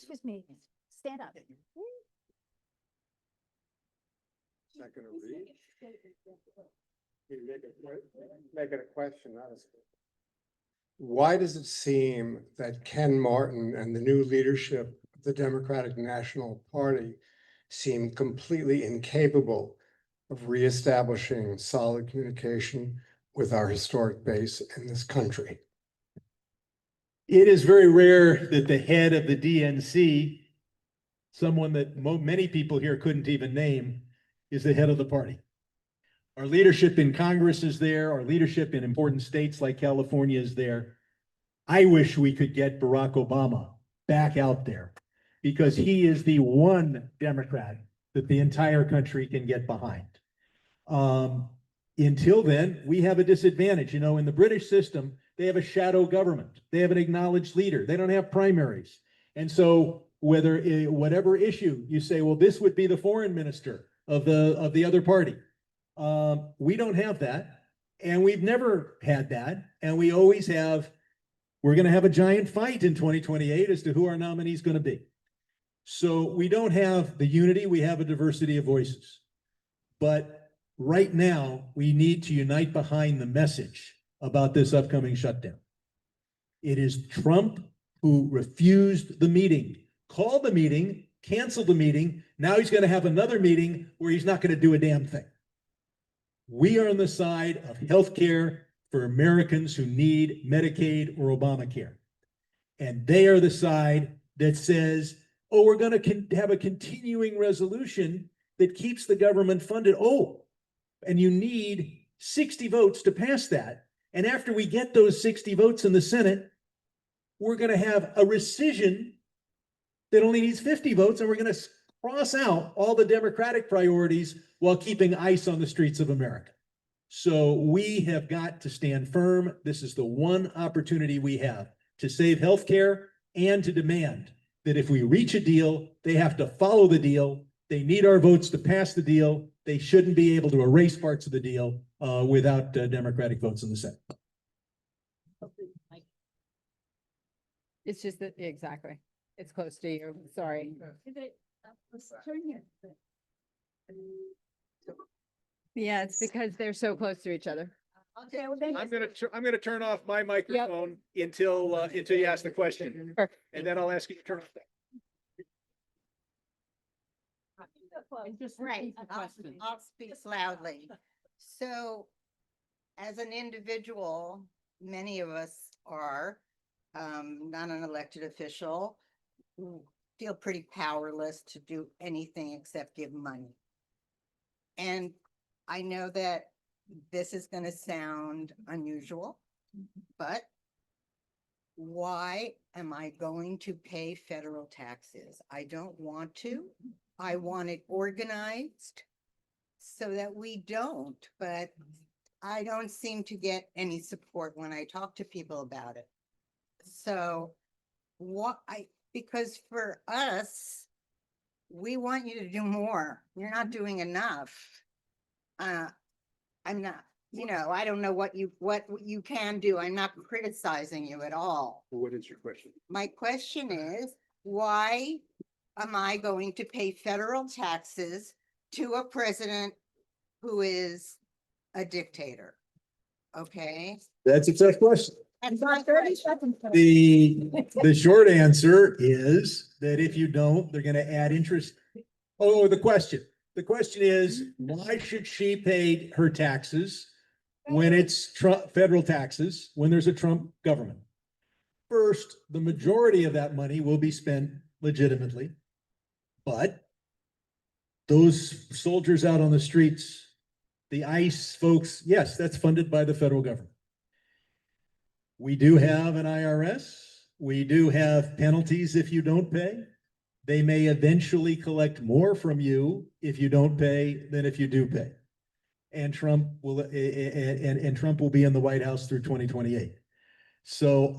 Excuse me, stand up. Not gonna read. You make it a question, not a statement. Why does it seem that Ken Martin and the new leadership of the Democratic National Party seem completely incapable of reestablishing solid communication with our historic base in this country? It is very rare that the head of the DNC, someone that many people here couldn't even name, is the head of the party. Our leadership in Congress is there. Our leadership in important states like California is there. I wish we could get Barack Obama back out there because he is the one Democrat that the entire country can get behind. Until then, we have a disadvantage. You know, in the British system, they have a shadow government. They have an acknowledged leader. They don't have primaries. And so whatever issue you say, well, this would be the foreign minister of the other party. We don't have that. And we've never had that. And we always have, we're going to have a giant fight in 2028 as to who our nominee is going to be. So we don't have the unity. We have a diversity of voices. But right now, we need to unite behind the message about this upcoming shutdown. It is Trump who refused the meeting, called the meeting, canceled the meeting. Now he's going to have another meeting where he's not going to do a damn thing. We are on the side of healthcare for Americans who need Medicaid or Obamacare. And they are the side that says, oh, we're going to have a continuing resolution that keeps the government funded. Oh, and you need 60 votes to pass that. And after we get those 60 votes in the Senate, we're going to have a rescission that only needs 50 votes, and we're going to cross out all the Democratic priorities while keeping ICE on the streets of America. So we have got to stand firm. This is the one opportunity we have to save healthcare and to demand that if we reach a deal, they have to follow the deal. They need our votes to pass the deal. They shouldn't be able to erase parts of the deal without Democratic votes in the Senate. It's just that, exactly. It's close to you. Sorry. Yeah, it's because they're so close to each other. Okay, well then. I'm gonna turn off my microphone until you ask the question, Perfect. and then I'll ask you to turn off that. Right, I'll speak loudly. So, as an individual, many of us are, not an elected official, feel pretty powerless to do anything except give money. And I know that this is going to sound unusual, but why am I going to pay federal taxes? I don't want to. I want it organized so that we don't, but I don't seem to get any support when I talk to people about it. So because for us, we want you to do more. You're not doing enough. I'm not, I don't know what you can do. I'm not criticizing you at all. What is your question? My question is, why am I going to pay federal taxes to a president who is a dictator? Okay. That's a tough question. That's not 30 seconds. The short answer is that if you don't, they're going to add interest. Oh, the question is, why should she pay her taxes when it's federal taxes, when there's a Trump government? First, the majority of that money will be spent legitimately, but those soldiers out on the streets, the ICE folks, yes, that's funded by the federal government. We do have an IRS. We do have penalties if you don't pay. They may eventually collect more from you if you don't pay than if you do pay. And Trump will be in the White House through 2028. So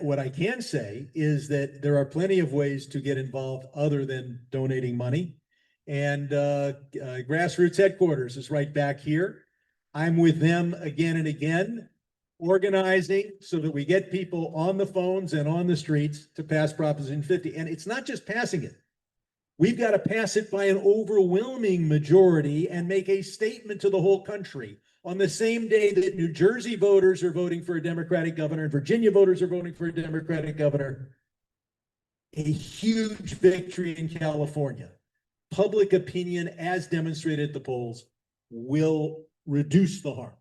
what I can say is that there are plenty of ways to get involved other than donating money. And Grassroots Headquarters is right back here. I'm with them again and again. organizing so that we get people on the phones and on the streets to pass Proposition 50. And it's not just passing it. We've got to pass it by an overwhelming majority and make a statement to the whole country on the same day that New Jersey voters are voting for a Democratic governor and Virginia voters are voting for a Democratic governor. A huge victory in California. Public opinion, as demonstrated at the polls, will reduce the harm.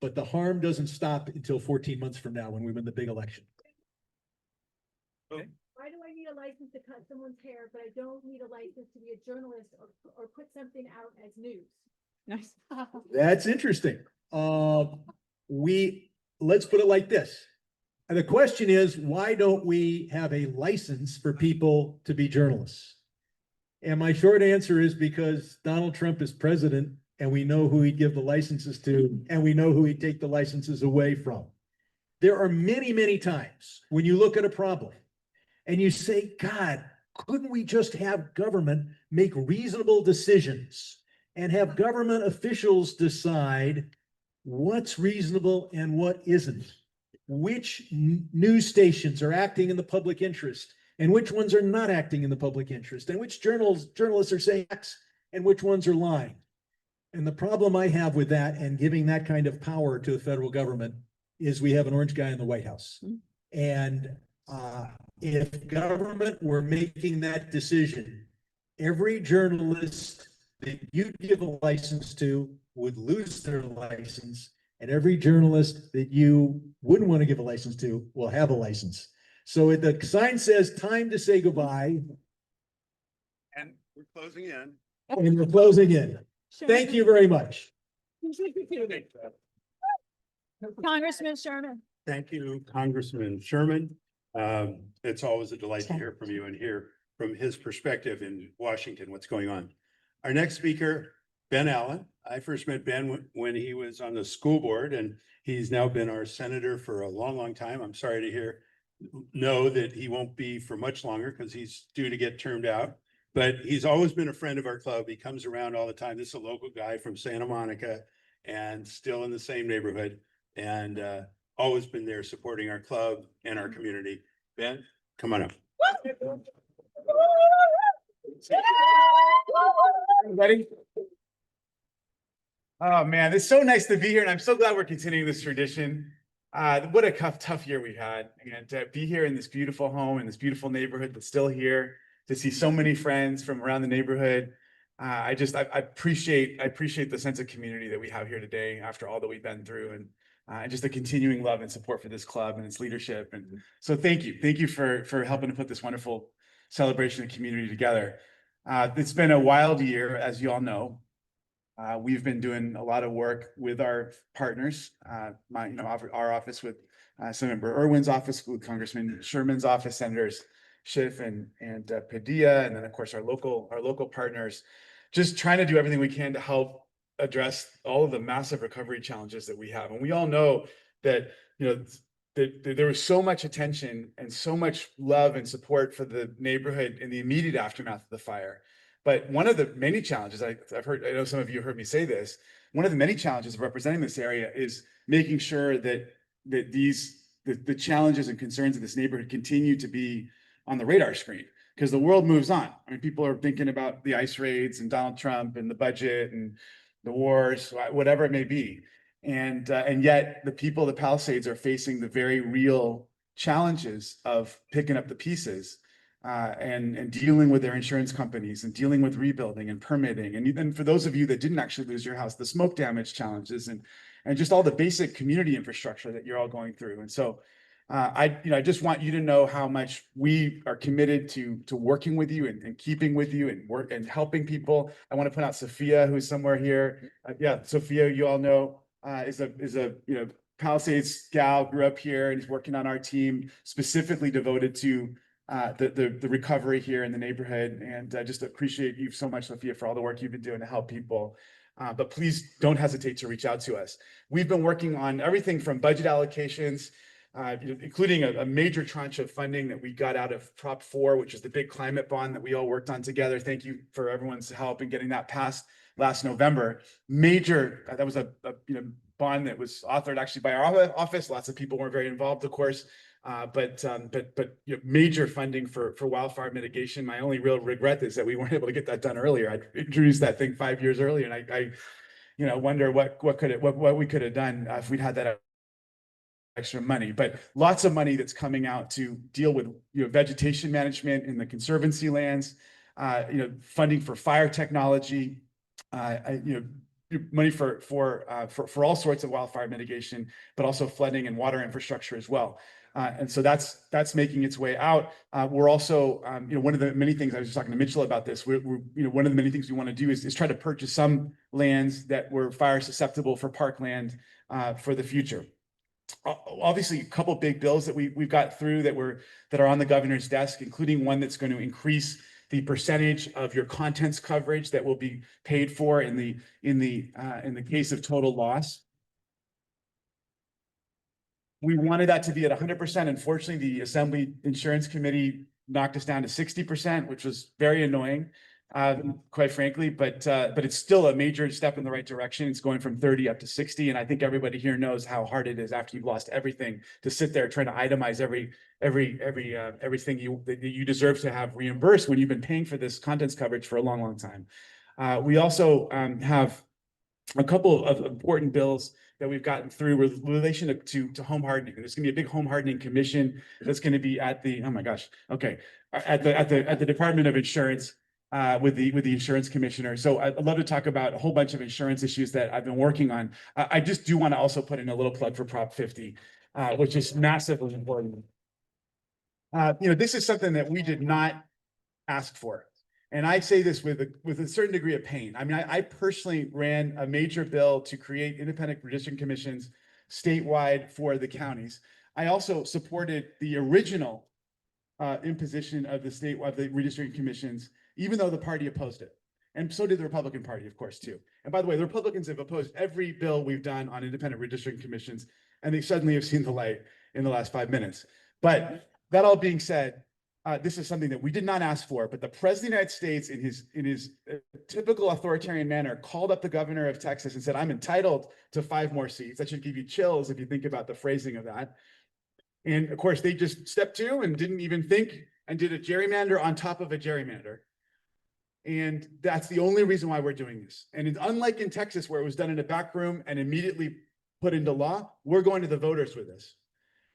But the harm doesn't stop until 14 months from now when we win the big election. Why do I need a license to cut someone's hair, but I don't need a license to be a journalist or put something out as news? Nice. That's interesting. Let's put it like this. And the question is, why don't we have a license for people to be journalists? And my short answer is because Donald Trump is president and we know who he'd give the licenses to, and we know who he'd take the licenses away from. There are many, many times when you look at a problem and you say, God, couldn't we just have government make reasonable decisions and have government officials decide what's reasonable and what isn't? Which news stations are acting in the public interest and which ones are not acting in the public interest, and which journalists are saying X and which ones are lying. And the problem I have with that and giving that kind of power to the federal government is we have an orange guy in the White House. And if government were making that decision, every journalist that you'd give a license to would lose their license, and every journalist that you wouldn't want to give a license to will have a license. So if the sign says time to say goodbye, And we're closing in. and we're closing in. Thank you very much. Congressman Sherman. Thank you, Congressman Sherman. It's always a delight to hear from you and hear from his perspective in Washington, what's going on. Our next speaker, Ben Allen. I first met Ben when he was on the school board, and he's now been our senator for a long, long time. I'm sorry to know that he won't be for much longer because he's due to get termed out. But he's always been a friend of our club. He comes around all the time. This is a local guy from Santa Monica and still in the same neighborhood, and always been there supporting our club and our community. Ben, come on up. Everybody. Oh man, it's so nice to be here, and I'm so glad we're continuing this tradition. What a tough year we've had, and to be here in this beautiful home in this beautiful neighborhood that's still here, to see so many friends from around the neighborhood. I appreciate the sense of community that we have here today after all that we've been through, and just the continuing love and support for this club and its leadership. And so thank you for helping to put this wonderful celebration and community together. It's been a wild year, as you all know. We've been doing a lot of work with our partners, our office with Senator Irwin's office, with Congressman Sherman's office, Senators Schiff and Padilla, and then of course our local partners, just trying to do everything we can to help address all of the massive recovery challenges that we have. And we all know that, there was so much attention and so much love and support for the neighborhood in the immediate aftermath of the fire. But one of the many challenges I know some of you heard me say this, one of the many challenges of representing this area is making sure that the challenges and concerns of this neighborhood continue to be on the radar screen, because the world moves on. I mean, people are thinking about the ICE raids and Donald Trump and the budget and the wars, whatever it may be. And yet the people of the Palisades are facing the very real challenges of picking up the pieces and dealing with their insurance companies and dealing with rebuilding and permitting. And even for those of you that didn't actually lose your house, the smoke damage challenges and just all the basic community infrastructure that you're all going through. And so I just want you to know how much we are committed to working with you and keeping with you and helping people. I want to point out Sophia, who's somewhere here. Sophia, you all know, is a Palisades gal, grew up here and is working on our team, specifically devoted to the recovery here in the neighborhood. And I just appreciate you so much, Sophia, for all the work you've been doing to help people. But please don't hesitate to reach out to us. We've been working on everything from budget allocations including a major tranche of funding that we got out of Prop 4, which is the big climate bond that we all worked on together. Thank you for everyone's help in getting that passed last November. Major, that was a bond that was authored actually by our office. Lots of people weren't very involved, of course. But major funding for wildfire mitigation. My only real regret is that we weren't able to get that done earlier. I introduced that thing 5 years earlier, and I wonder what we could have done if we'd had that extra money. But lots of money that's coming out to deal with vegetation management in the conservancy lands, funding for fire technology, money for all sorts of wildfire mitigation, but also flooding and water infrastructure as well. And so that's making its way out. We're also, one of the many things I was just talking to Mitchell about this. We're one of the many things we want to do is try to purchase some lands that were fire susceptible for parkland for the future. Obviously, a couple big bills that we've got through that are on the governor's desk, including one that's going to increase the percentage of your contents coverage that will be paid for in the case of total loss. We wanted that to be at 100%. Unfortunately, the Assembly Insurance Committee knocked us down to 60%, which was very annoying, quite frankly. But it's still a major step in the right direction. It's going from 30 up to 60, and I think everybody here knows how hard it is after you've lost everything to sit there trying to itemize everything that you deserve to have reimbursed when you've been paying for this contents coverage for a long, long time. We also have a couple of important bills that we've gotten through with relation to home hardening. There's going to be a big home hardening commission that's going to be at the at the Department of Insurance with the insurance commissioner. So I'd love to talk about a whole bunch of insurance issues that I've been working on. I just do want to also put in a little plug for Prop 50, which is massively important. This is something that we did not ask for. And I say this with a certain degree of pain. I mean, I personally ran a major bill to create independent redistricting commissions statewide for the counties. I also supported the original imposition of the redistricting commissions, even though the party opposed it. And so did the Republican Party, of course, too. And by the way, the Republicans have opposed every bill we've done on independent redistricting commissions, and they suddenly have seen the light in the last 5 minutes. But that all being said, this is something that we did not ask for, but the President of the United States, in his typical authoritarian manner, called up the governor of Texas and said, "I'm entitled to 5 more seats." That should give you chills if you think about the phrasing of that. And of course, they just stepped to and didn't even think and did a gerrymander on top of a gerrymander. And that's the only reason why we're doing this. And it's unlike in Texas, where it was done in a back room and immediately put into law, we're going to the voters with this.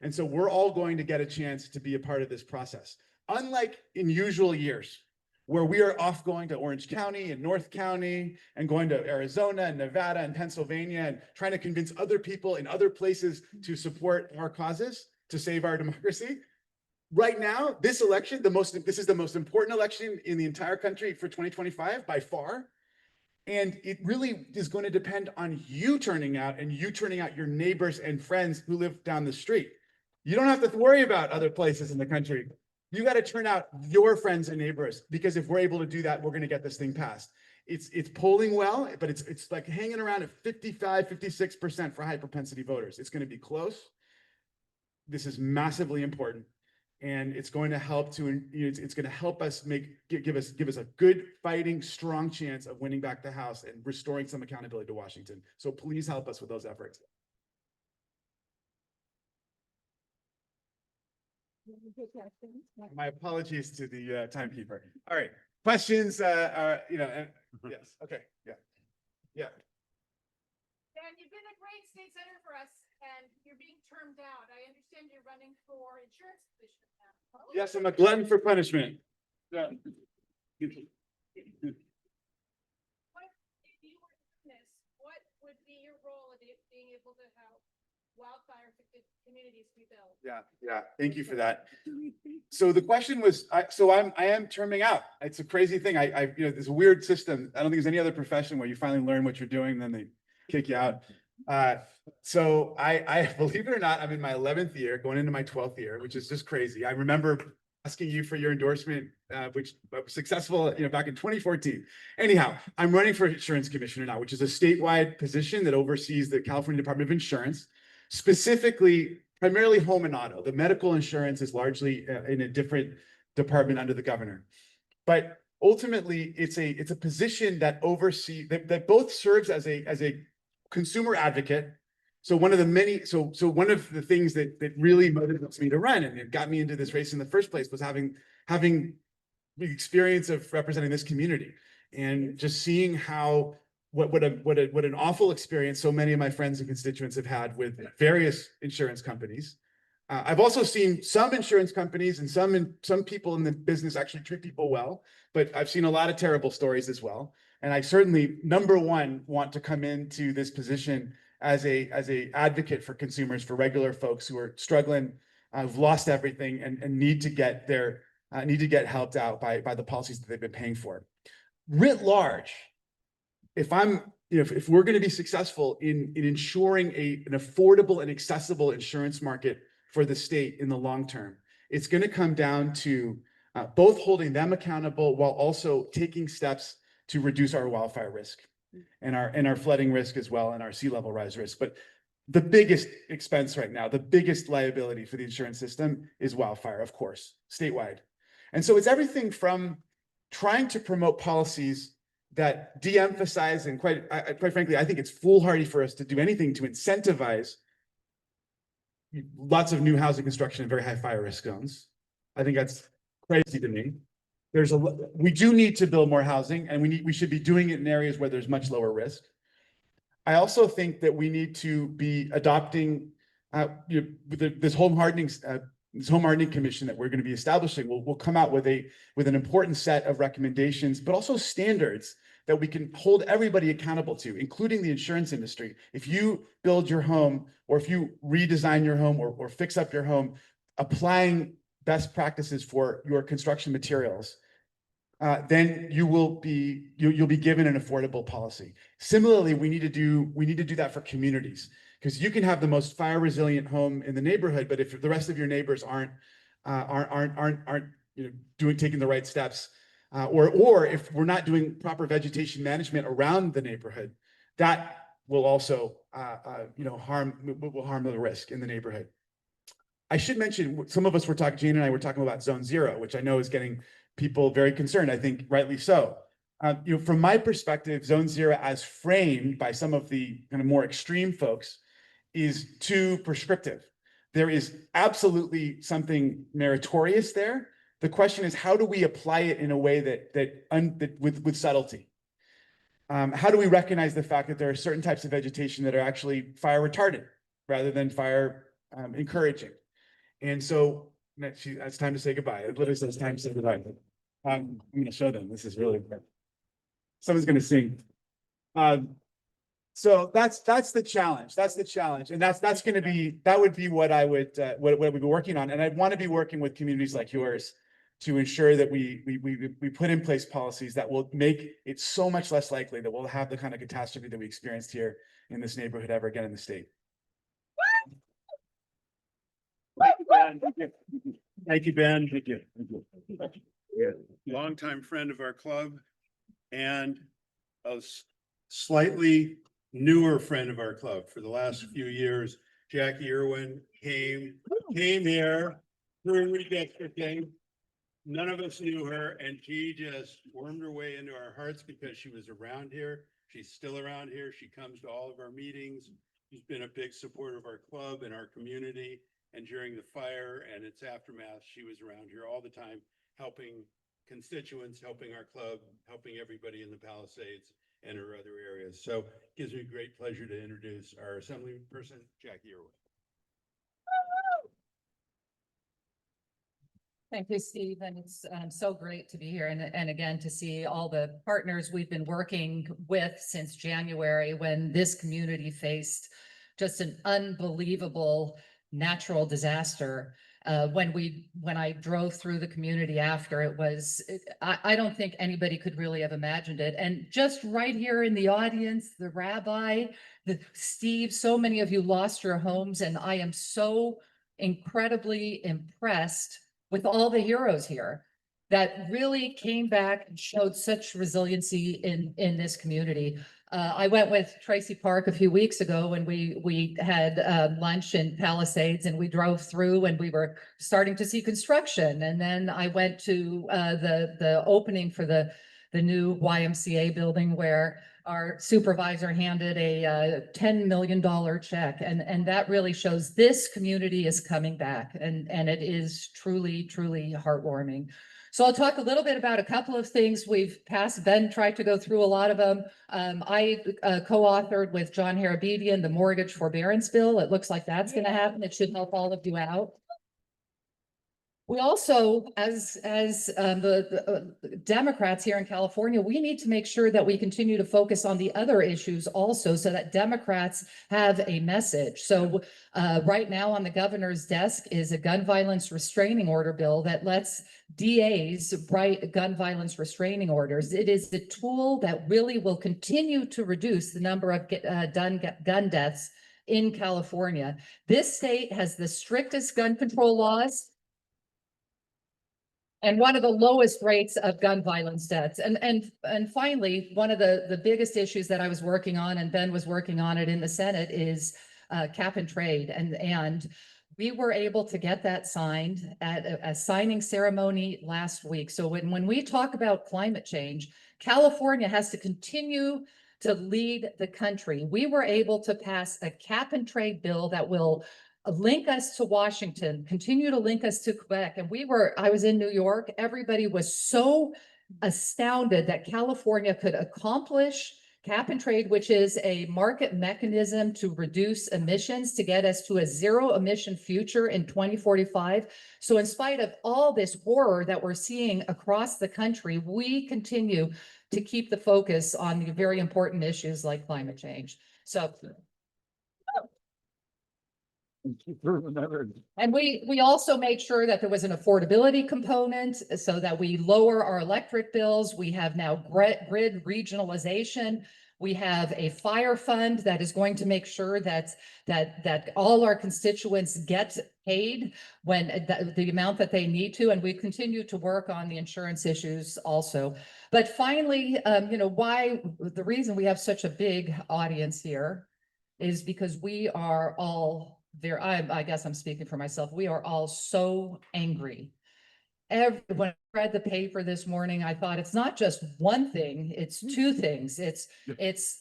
And so we're all going to get a chance to be a part of this process. Unlike in usual years, where we are off going to Orange County and North County and going to Arizona and Nevada and Pennsylvania and trying to convince other people in other places to support our causes, to save our democracy. Right now, this election, this is the most important election in the entire country for 2025 by far. And it really is going to depend on you turning out and you turning out your neighbors and friends who live down the street. You don't have to worry about other places in the country. You got to turn out your friends and neighbors, because if we're able to do that, we're going to get this thing passed. It's polling well, but it's like hanging around at 55, 56% for high propensity voters. It's going to be close. This is massively important, and it's going to help it's going to help us give us a good fighting, strong chance of winning back the House and restoring some accountability to Washington. So please help us with those efforts. My apologies to the timekeeper. All right, questions? Yes. Okay. Yeah. Dan, you've been a great state senator for us, and you're being termed out. I understand you're running for insurance position now. Yes, I'm a glutton for punishment. Yeah. What, if you were doing this, what would be your role in being able to help wildfire affected communities rebuild? Yeah. Thank you for that. So the question was, I am terming out. It's a crazy thing. There's a weird system. I don't think there's any other profession where you finally learn what you're doing, and then they kick you out. So I believe it or not, I'm in my 11th year, going into my 12th year, which is just crazy. I remember asking you for your endorsement, which was successful, back in 2014. Anyhow, I'm running for insurance commissioner now, which is a statewide position that oversees the California Department of Insurance, specifically primarily home and auto. The medical insurance is largely in a different department under the governor. But ultimately, it's a position that that both serves as a consumer advocate. So one of the many, so one of the things that really motivates me to run and it got me into this race in the first place was having the experience of representing this community and just seeing how what an awful experience so many of my friends and constituents have had with various insurance companies. I've also seen some insurance companies and some people in the business actually treat people well, but I've seen a lot of terrible stories as well. And I certainly, number one, want to come into this position as a advocate for consumers, for regular folks who are struggling, who've lost everything and need to get helped out by the policies that they've been paying for. Writ large, if we're going to be successful in ensuring an affordable and accessible insurance market for the state in the long term, it's going to come down to both holding them accountable while also taking steps to reduce our wildfire risk and our flooding risk as well and our sea level rise risk. But the biggest expense right now, the biggest liability for the insurance system is wildfire, of course, statewide. And so it's everything from trying to promote policies that de-emphasize and quite frankly, I think it's foolhardy for us to do anything to incentivize lots of new housing construction in very high fire risk zones. I think that's crazy to me. We do need to build more housing and we should be doing it in areas where there's much lower risk. I also think that we need to be adopting this home hardening commission that we're going to be establishing will come out with an important set of recommendations, but also standards that we can hold everybody accountable to, including the insurance industry. If you build your home or if you redesign your home or fix up your home, applying best practices for your construction materials, then you'll be given an affordable policy. Similarly, we need to do that for communities, because you can have the most fire resilient home in the neighborhood, but if the rest of your neighbors aren't taking the right steps, or if we're not doing proper vegetation management around the neighborhood, that will also harm the risk in the neighborhood. I should mention, some of us Jane and I were talking about Zone 0, which I know is getting people very concerned, I think rightly so. From my perspective, Zone 0 as framed by some of the kind of more extreme folks is too prescriptive. There is absolutely something meritorious there. The question is, how do we apply it in a way that with subtlety? How do we recognize the fact that there are certain types of vegetation that are actually fire retardant rather than fire encouraging? And so it's time to say goodbye. It literally says time to say goodbye. I'm going to show them. This is really good. Someone's going to sing. So that's the challenge. That's the challenge, and that would be what I would what we'd be working on. And I'd want to be working with communities like yours to ensure that we put in place policies that will make it so much less likely that we'll have the kind of catastrophe that we experienced here in this neighborhood ever again in the state. Thank you, Ben. Thank you, Ben. Thank you. Yeah. Longtime friend of our club and a slightly newer friend of our club for the last few years. Jackie Irwin came here through redistricting. None of us knew her, and she just wormed her way into our hearts because she was around here. She's still around here. She comes to all of our meetings. She's been a big supporter of our club and our community. And during the fire and its aftermath, she was around here all the time, helping constituents, helping our club, helping everybody in the Palisades and her other areas. So it gives me great pleasure to introduce our assembly person, Jackie Irwin. Thank you, Steve. And it's so great to be here. And again, to see all the partners we've been working with since January, when this community faced just an unbelievable natural disaster. When I drove through the community after, I don't think anybody could really have imagined it. And just right here in the audience, the rabbi, Steve, so many of you lost your homes, and I am so incredibly impressed with all the heroes here that really came back and showed such resiliency in this community. I went with Tracy Park a few weeks ago and we had lunch in Palisades and we drove through and we were starting to see construction. And then I went to the opening for the new YMCA building where our supervisor handed a $10 million check. And that really shows this community is coming back and it is truly, truly heartwarming. So I'll talk a little bit about a couple of things we've passed. Ben tried to go through a lot of them. I co-authored with John Harabedian the mortgage forbearance bill. It looks like that's going to happen. It should help all of you out. We also, as the Democrats here in California, we need to make sure that we continue to focus on the other issues also so that Democrats have a message. So right now on the governor's desk is a gun violence restraining order bill that lets DAs write gun violence restraining orders. It is the tool that really will continue to reduce the number of gun deaths in California. This state has the strictest gun control laws and one of the lowest rates of gun violence deaths. And finally, one of the biggest issues that I was working on, and Ben was working on it in the Senate, is cap and trade. And we were able to get that signed at a signing ceremony last week. So when we talk about climate change, California has to continue to lead the country. We were able to pass a cap and trade bill that will link us to Washington, continue to link us to Quebec. And I was in New York. Everybody was so astounded that California could accomplish cap and trade, which is a market mechanism to reduce emissions to get us to a zero emission future in 2045. So in spite of all this horror that we're seeing across the country, we continue to keep the focus on the very important issues like climate change. So and we also made sure that there was an affordability component so that we lower our electric bills. We have now grid regionalization. We have a fire fund that is going to make sure that all our constituents get paid when the amount that they need to. And we continue to work on the insurance issues also. But finally, the reason we have such a big audience here is because we are all I guess I'm speaking for myself. We are all so angry. When I read the paper this morning, I thought it's not just one thing, it's two things. It's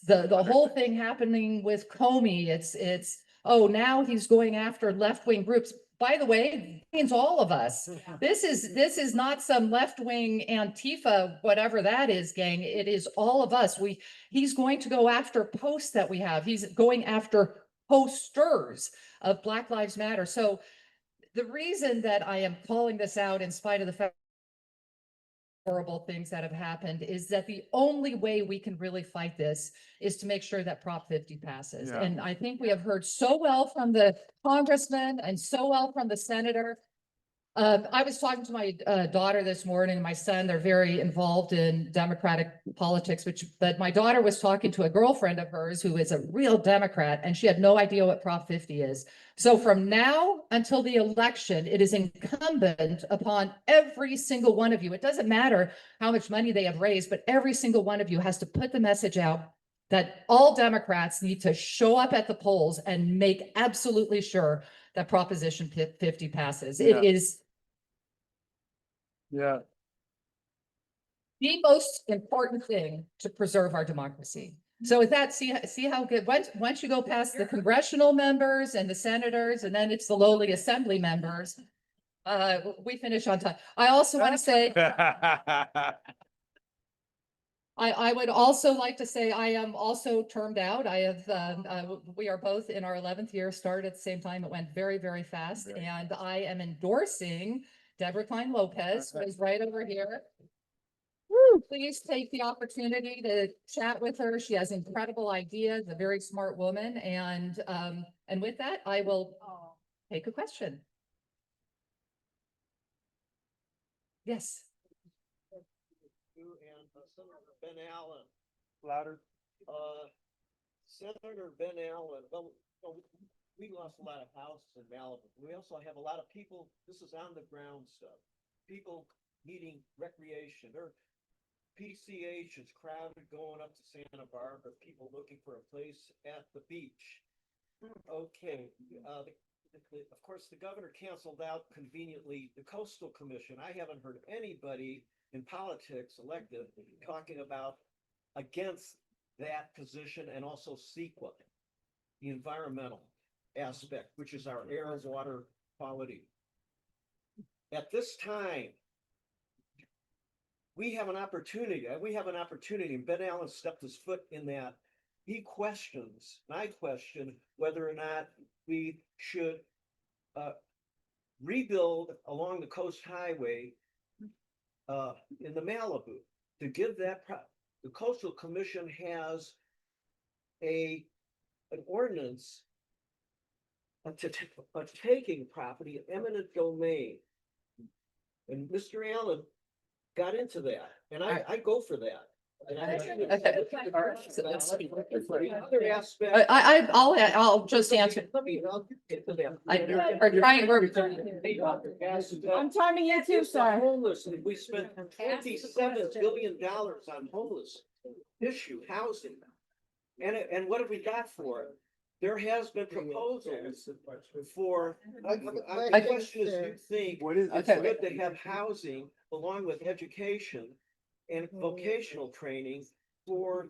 the whole thing happening with Comey. It's oh, now he's going after left-wing groups. By the way, it means all of us. This is not some left-wing Antifa, whatever that is, gang. It is all of us. He's going to go after posts that we have. He's going after posters of Black Lives Matter. So the reason that I am calling this out in spite of the fact horrible things that have happened is that the only way we can really fight this is to make sure that Prop 50 passes. Yeah. And I think we have heard so well from the congressman and so well from the senator. I was talking to my daughter this morning, my son, they're very involved in Democratic politics, but my daughter was talking to a girlfriend of hers who is a real Democrat, and she had no idea what Prop 50 is. So from now until the election, it is incumbent upon every single one of you. It doesn't matter how much money they have raised, but every single one of you has to put the message out that all Democrats need to show up at the polls and make absolutely sure that Proposition 50 passes. Yeah. It is Yeah. the most important thing to preserve our democracy. So with that, see how good, once you go past the congressional members and the senators, and then it's the lowly assembly members, we finish on time. I also want to say, I would also like to say I am also termed out. I have, we are both in our 11th year, started at the same time. It went very, very fast. And I am endorsing Deborah Klein Lopez, who is right over here. Please take the opportunity to chat with her. She has incredible ideas, a very smart woman. And with that, I will take a question. Yes. And Senator Ben Allen. Louder. Senator Ben Allen, we lost a lot of houses in Malibu. We also have a lot of people, this is on the ground stuff, people needing recreation. PCH is crowded going up to Santa Barbara, people looking for a place at the beach. Okay, of course, the governor canceled out conveniently the coastal commission. I haven't heard anybody in politics elected talking about against that position, and also CEQA, the environmental aspect, which is our air and water quality. At this time, we have an opportunity, and Ben Allen stepped his foot in that. He questions, and I question whether or not we should rebuild along the coast highway in the Malibu to give that, the coastal commission has an ordinance to taking property in eminent domain. And Mr. Allen got into that, and I go for that. And I- The other aspect. I'll just answer. Let me, I'll get to that. I'm timing you too, sir. Homeless, and we spent $27 billion on homeless issue, housing. And what have we got for it? There has been proposals for, the question is, do you think it's good to have housing along with education and vocational training for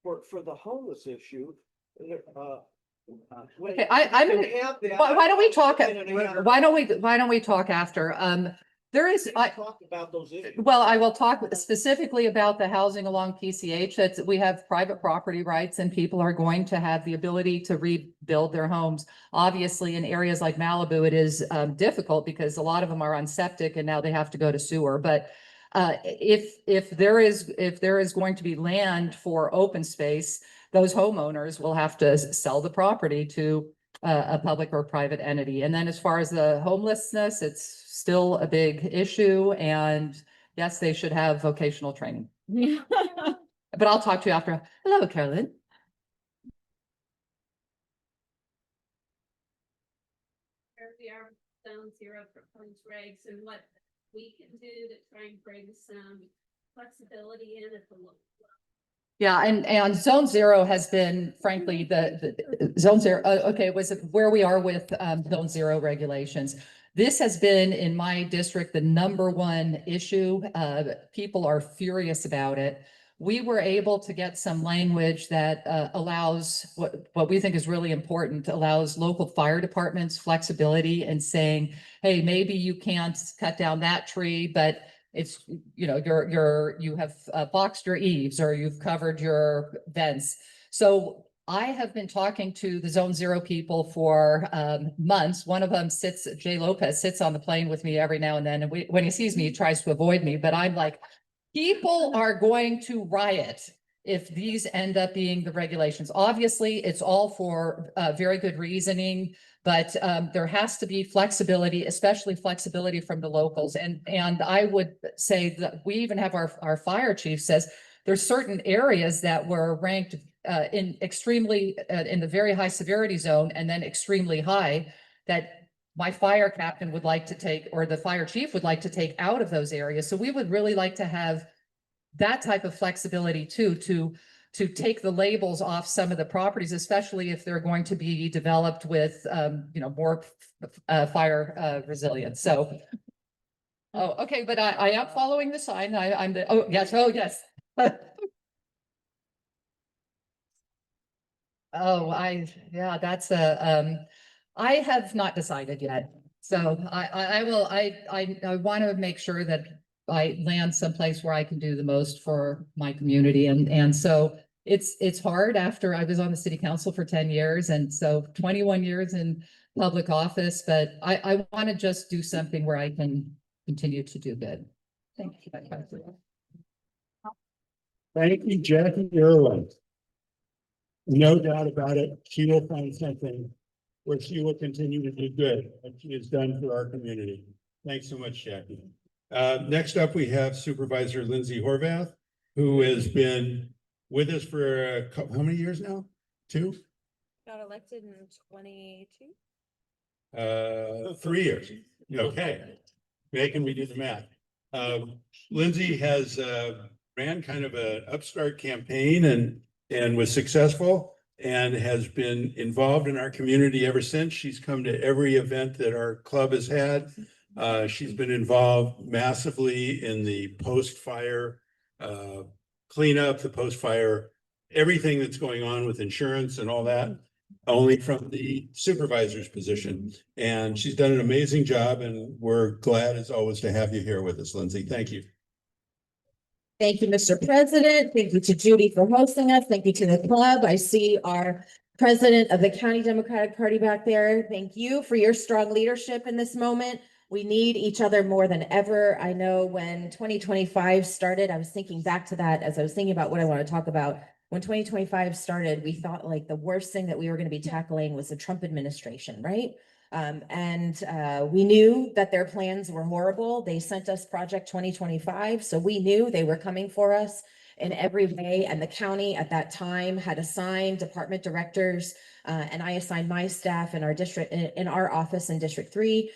for the homeless issue? Okay, why don't we talk, why don't we talk after? There is, Talk about those issues. well, I will talk specifically about the housing along PCH. That's, we have private property rights and people are going to have the ability to rebuild their homes. Obviously, in areas like Malibu, it is difficult because a lot of them are on septic and now they have to go to sewer. But if there is going to be land for open space, those homeowners will have to sell the property to a public or private entity. And then as far as the homelessness, it's still a big issue. And yes, they should have vocational training. But I'll talk to you after. Hello, Carolyn. We are zone zero proposed regs and what we can do to try and bring some flexibility in at the local level. Yeah, and zone zero has been frankly, the zone zero, okay, was where we are with zone zero regulations. This has been in my district, the #1 issue. People are furious about it. We were able to get some language that allows what we think is really important, allows local fire departments flexibility and saying, hey, maybe you can't cut down that tree, but it's, you know, you have boxed your eaves or you've covered your vents. So I have been talking to the zone zero people for months. One of them Jay Lopez sits on the plane with me every now and then. And when he sees me, he tries to avoid me, but I'm like, people are going to riot if these end up being the regulations. Obviously, it's all for very good reasoning, but there has to be flexibility, especially flexibility from the locals. And I would say that we even have our fire chief says there's certain areas that were ranked in extremely in the very high severity zone and then extremely high that my fire captain would like to take, or the fire chief would like to take out of those areas. So we would really like to have that type of flexibility too, to take the labels off some of the properties, especially if they're going to be developed with, you know, more fire resilience. So, oh, okay, but I am following the sign. I'm the, oh, yes, oh, yes. Oh, yeah, that's I have not decided yet. So I want to make sure that I land someplace where I can do the most for my community. And so it's hard after I was on the city council for 10 years. And so 21 years in public office, but I want to just do something where I can continue to do good. Thank you. Thank you, Jackie Irwin. No doubt about it, she will find something where she will continue to do good, like she has done for our community. Thanks so much, Jackie. Next up, we have Supervisor Lindsay Horvath, who has been with us for how many years now? 2? Got elected in 22. 3 years. Okay. Making me do the math. Lindsay has ran kind of an upstart campaign and was successful and has been involved in our community ever since. She's come to every event that our club has had. She's been involved massively in the post-fire cleanup, the post-fire, everything that's going on with insurance and all that, only from the supervisor's position. And she's done an amazing job, and we're glad as always to have you here with us, Lindsay. Thank you. Thank you, Mr. President. Thank you to Judy for hosting us. Thank you to the club. I see our president of the County Democratic Party back there. Thank you for your strong leadership in this moment. We need each other more than ever. I know when 2025 started, I was thinking back to that as I was thinking about what I want to talk about. When 2025 started, we thought like the worst thing that we were going to be tackling was the Trump administration, right? We knew that their plans were horrible. They sent us Project 2025. So we knew they were coming for us in every way. And the county at that time had assigned department directors, and I assigned my staff in our district, in our office in District 3,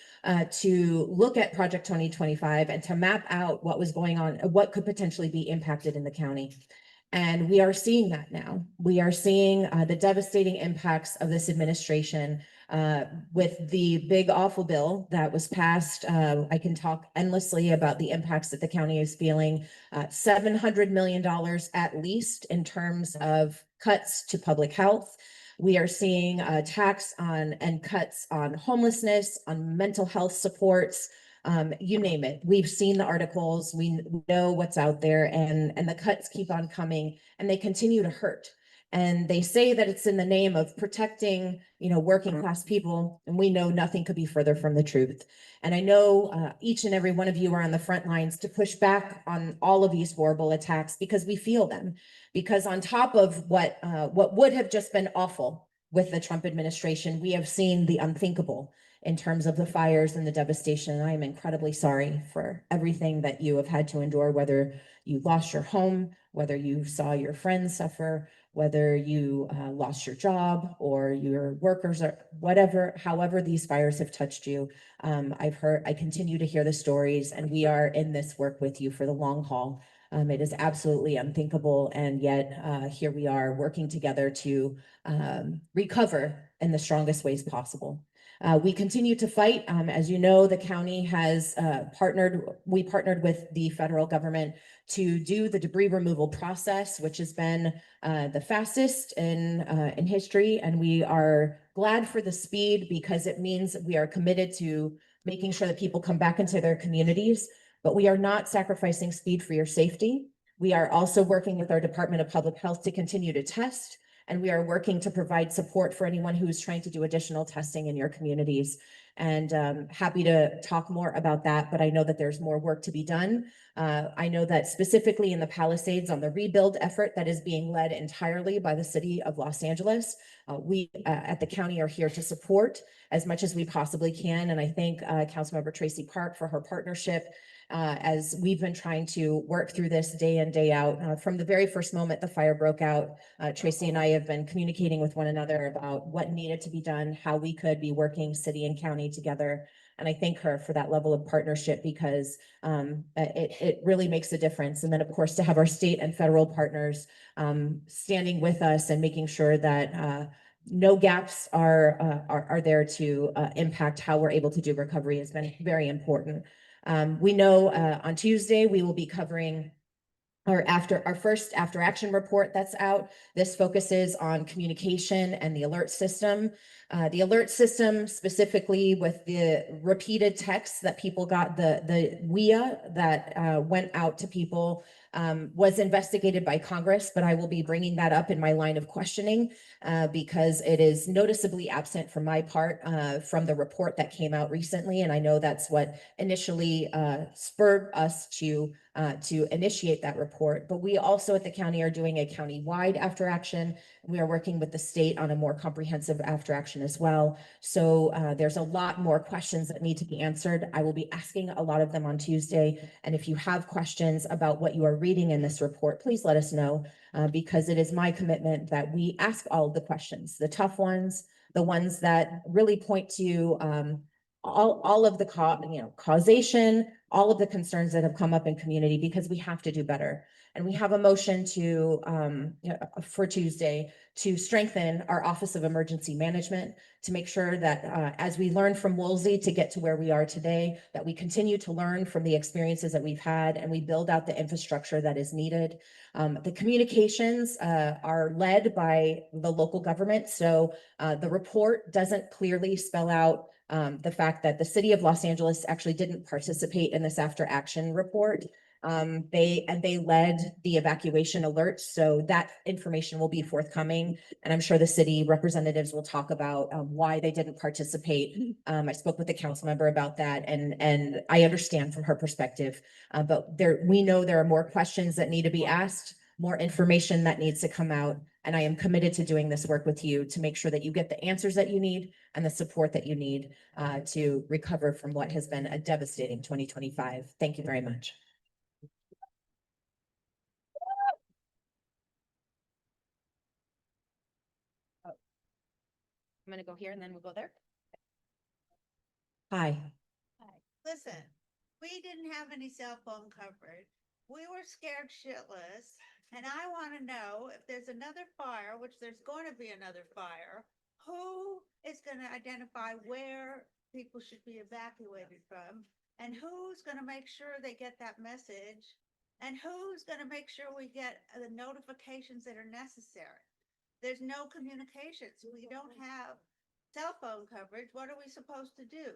to look at Project 2025 and to map out what was going on, what could potentially be impacted in the county. And we are seeing that now. We are seeing the devastating impacts of this administration with the big awful bill that was passed. I can talk endlessly about the impacts that the county is feeling. $700 million at least in terms of cuts to public health. We are seeing tax on and cuts on homelessness, on mental health supports, you name it. We've seen the articles, we know what's out there, and the cuts keep on coming and they continue to hurt. And they say that it's in the name of protecting, working class people. And we know nothing could be further from the truth. And I know each and every one of you are on the front lines to push back on all of these horrible attacks because we feel them. Because on top of what would have just been awful with the Trump administration, we have seen the unthinkable in terms of the fires and the devastation. And I am incredibly sorry for everything that you have had to endure, whether you lost your home, whether you saw your friends suffer, whether you lost your job or your workers or whatever, however these fires have touched you. I continue to hear the stories, and we are in this work with you for the long haul. It is absolutely unthinkable. And yet here we are working together to recover in the strongest ways possible. We continue to fight. As you know, the county has we partnered with the federal government to do the debris removal process, which has been the fastest in history. And we are glad for the speed because it means that we are committed to making sure that people come back into their communities, but we are not sacrificing speed for your safety. We are also working with our Department of Public Health to continue to test. And we are working to provide support for anyone who is trying to do additional testing in your communities. And happy to talk more about that, but I know that there's more work to be done. I know that specifically in the Palisades on the rebuild effort that is being led entirely by the city of Los Angeles, we at the county are here to support as much as we possibly can. And I thank Councilmember Tracy Park for her partnership as we've been trying to work through this day in, day out. From the very first moment the fire broke out, Tracy and I have been communicating with one another about what needed to be done, how we could be working city and county together. And I thank her for that level of partnership because it really makes a difference. And then, of course, to have our state and federal partners standing with us and making sure that no gaps are there to impact how we're able to do recovery has been very important. We know on Tuesday we will be covering our first after action report that's out. This focuses on communication and the alert system. The alert system specifically with the repeated texts that people got, the WIA that went out to people was investigated by Congress, but I will be bringing that up in my line of questioning because it is noticeably absent from my part from the report that came out recently. And I know that's what initially spurred us to initiate that report. But we also at the county are doing a county-wide after action. We are working with the state on a more comprehensive after action as well. So there's a lot more questions that need to be answered. I will be asking a lot of them on Tuesday. And if you have questions about what you are reading in this report, please let us know because it is my commitment that we ask all of the questions, the tough ones, the ones that really point to all of the causation, all of the concerns that have come up in community, because we have to do better. And we have a motion to, for Tuesday, to strengthen our Office of Emergency Management, to make sure that, as we learn from Woolsey to get to where we are today, that we continue to learn from the experiences that we've had, and we build out the infrastructure that is needed. The communications are led by the local government. So the report doesn't clearly spell out the fact that the city of Los Angeles actually didn't participate in this after action report. They led the evacuation alerts, so that information will be forthcoming. And I'm sure the city representatives will talk about why they didn't participate. I spoke with the council member about that, and I understand from her perspective. But we know there are more questions that need to be asked, more information that needs to come out. And I am committed to doing this work with you to make sure that you get the answers that you need and the support that you need to recover from what has been a devastating 2025. Thank you very much. I'm gonna go here and then we'll go there. Hi. Listen, we didn't have any cell phone coverage. We were scared shitless. And I want to know if there's another fire, which there's going to be another fire, who is going to identify where people should be evacuated from? And who's going to make sure they get that message? And who's going to make sure we get the notifications that are necessary? There's no communications. We don't have cell phone coverage. What are we supposed to do?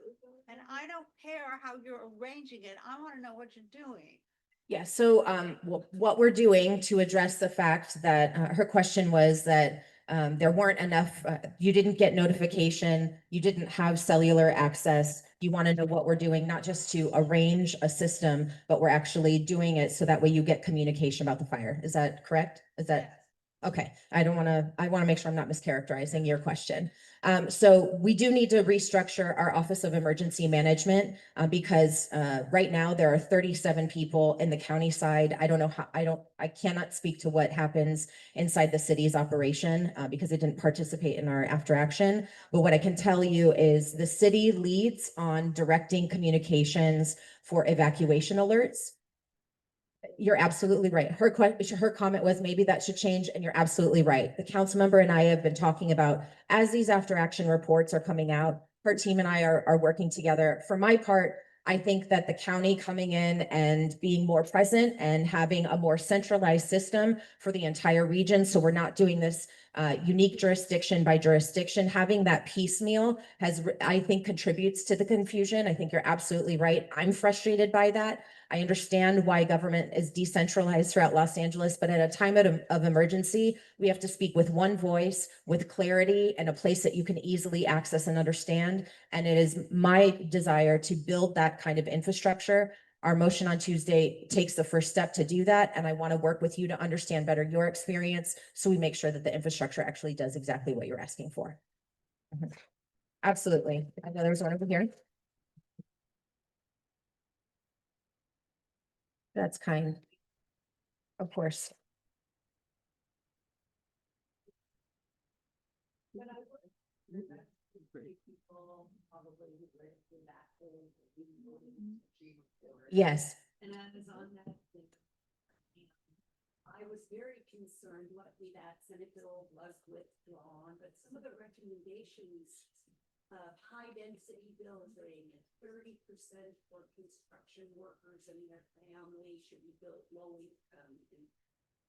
And I don't care how you're arranging it. I want to know what you're doing. Yeah, so what we're doing to address the fact that her question was that there weren't enough, you didn't get notification, you didn't have cellular access. You want to know what we're doing, not just to arrange a system, but we're actually doing it so that way you get communication about the fire. Is that correct? Is that? Okay, I want to make sure I'm not mischaracterizing your question. So we do need to restructure our Office of Emergency Management because right now there are 37 people in the county side. I don't know how, I cannot speak to what happens inside the city's operation because it didn't participate in our after action. But what I can tell you is the city leads on directing communications for evacuation alerts. You're absolutely right. Her comment was maybe that should change, and you're absolutely right. The council member and I have been talking about, as these after action reports are coming out, her team and I are working together. For my part, I think that the county coming in and being more present and having a more centralized system for the entire region, so we're not doing this unique jurisdiction by jurisdiction, having that piecemeal I think contributes to the confusion. I think you're absolutely right. I'm frustrated by that. I understand why government is decentralized throughout Los Angeles, but at a time of emergency, we have to speak with one voice, with clarity, and a place that you can easily access and understand. And it is my desire to build that kind of infrastructure. Our motion on Tuesday takes the first step to do that. And I want to work with you to understand better your experience so we make sure that the infrastructure actually does exactly what you're asking for. Absolutely. I know there's one over here. That's kind. Of course. Yes. And I was on that. I was very concerned, luckily that Senate bill was withdrawn, but some of the recommendations of high density building, 30% for construction workers and their families should be built low income. And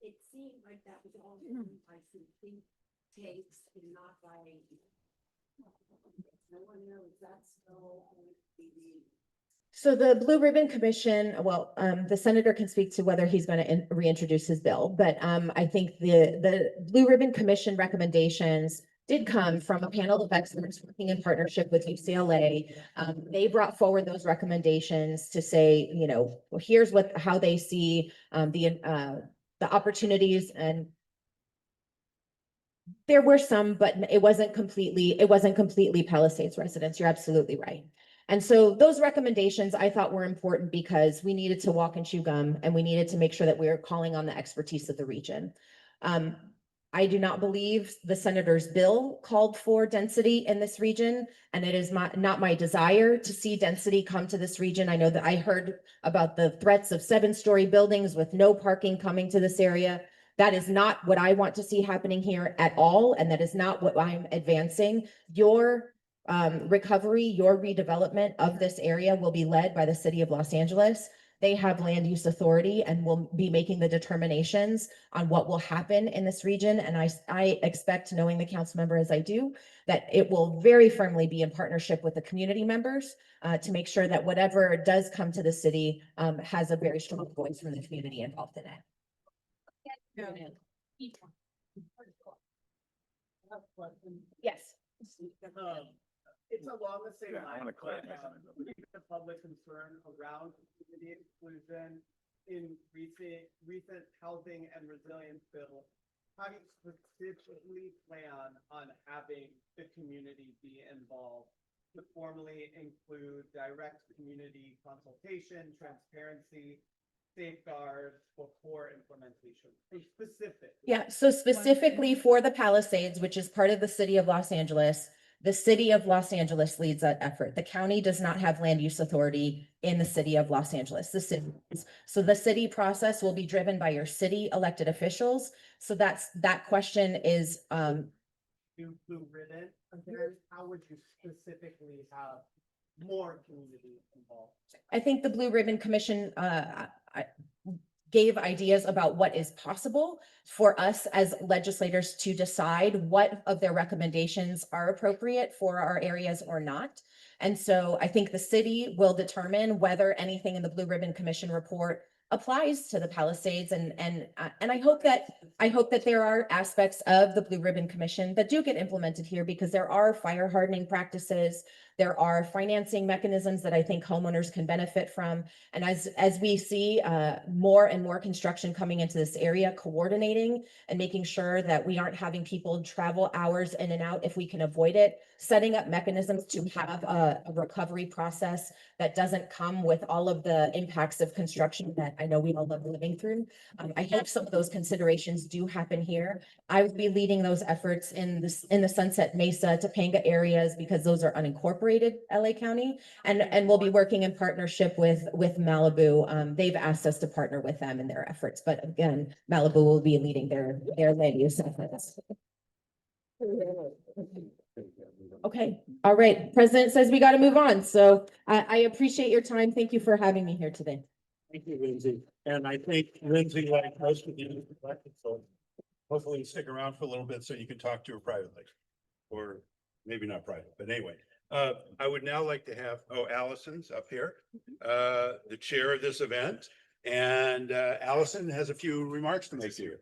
it seemed like that was all done by some think tanks and not by. No one knows that's still on TV. So the Blue Ribbon Commission, well, the senator can speak to whether he's going to reintroduce his bill, but I think the Blue Ribbon Commission recommendations did come from a panel of experts working in partnership with UCLA. They brought forward those recommendations to say, you know, well, here's how they see the opportunities, and there were some, but it wasn't completely Palisades residents. You're absolutely right. And so those recommendations I thought were important because we needed to walk and chew gum, and we needed to make sure that we were calling on the expertise of the region. I do not believe the senator's bill called for density in this region, and it is not my desire to see density come to this region. I know that I heard about the threats of 7-story buildings with no parking coming to this area. That is not what I want to see happening here at all, and that is not what I'm advancing. Your recovery, your redevelopment of this area will be led by the city of Los Angeles. They have land use authority and will be making the determinations on what will happen in this region. And I expect, knowing the council member as I do, that it will very firmly be in partnership with the community members to make sure that whatever does come to the city has a very strong voice from the community involved in it. Yes. It's along the same line. I wanna clarify something. The public concern around community exclusion in recent housing and resilience bill. How do you specifically plan on having the community be involved to formally include direct community consultation, transparency, safeguards before implementation? Specific. Yeah, so specifically for the Palisades, which is part of the city of Los Angeles, the city of Los Angeles leads that effort. The county does not have land use authority in the city of Los Angeles. So the city process will be driven by your city elected officials. So that question is, Blue ribbon, and then how would you specifically have more community involved? I think the Blue Ribbon Commission, gave ideas about what is possible for us as legislators to decide what of their recommendations are appropriate for our areas or not. And so I think the city will determine whether anything in the Blue Ribbon Commission report applies to the Palisades. And I hope that there are aspects of the Blue Ribbon Commission that do get implemented here, because there are fire hardening practices. There are financing mechanisms that I think homeowners can benefit from. And as we see more and more construction coming into this area, coordinating and making sure that we aren't having people travel hours in and out if we can avoid it, setting up mechanisms to have a recovery process that doesn't come with all of the impacts of construction that I know we all love living through. I hope some of those considerations do happen here. I would be leading those efforts in the Sunset Mesa, Topanga areas, because those are unincorporated LA County, and we'll be working in partnership with Malibu. They've asked us to partner with them in their efforts, but again, Malibu will be leading their land use efforts. Okay, all right. President says we got to move on. So I appreciate your time. Thank you for having me here today. Thank you, Lindsay. And I think Lindsay, like most of you, so hopefully you stick around for a little bit so you can talk to her privately. Or maybe not private, but anyway. I would now like to have, Allison's up here, the chair of this event. And Allison has a few remarks to make here.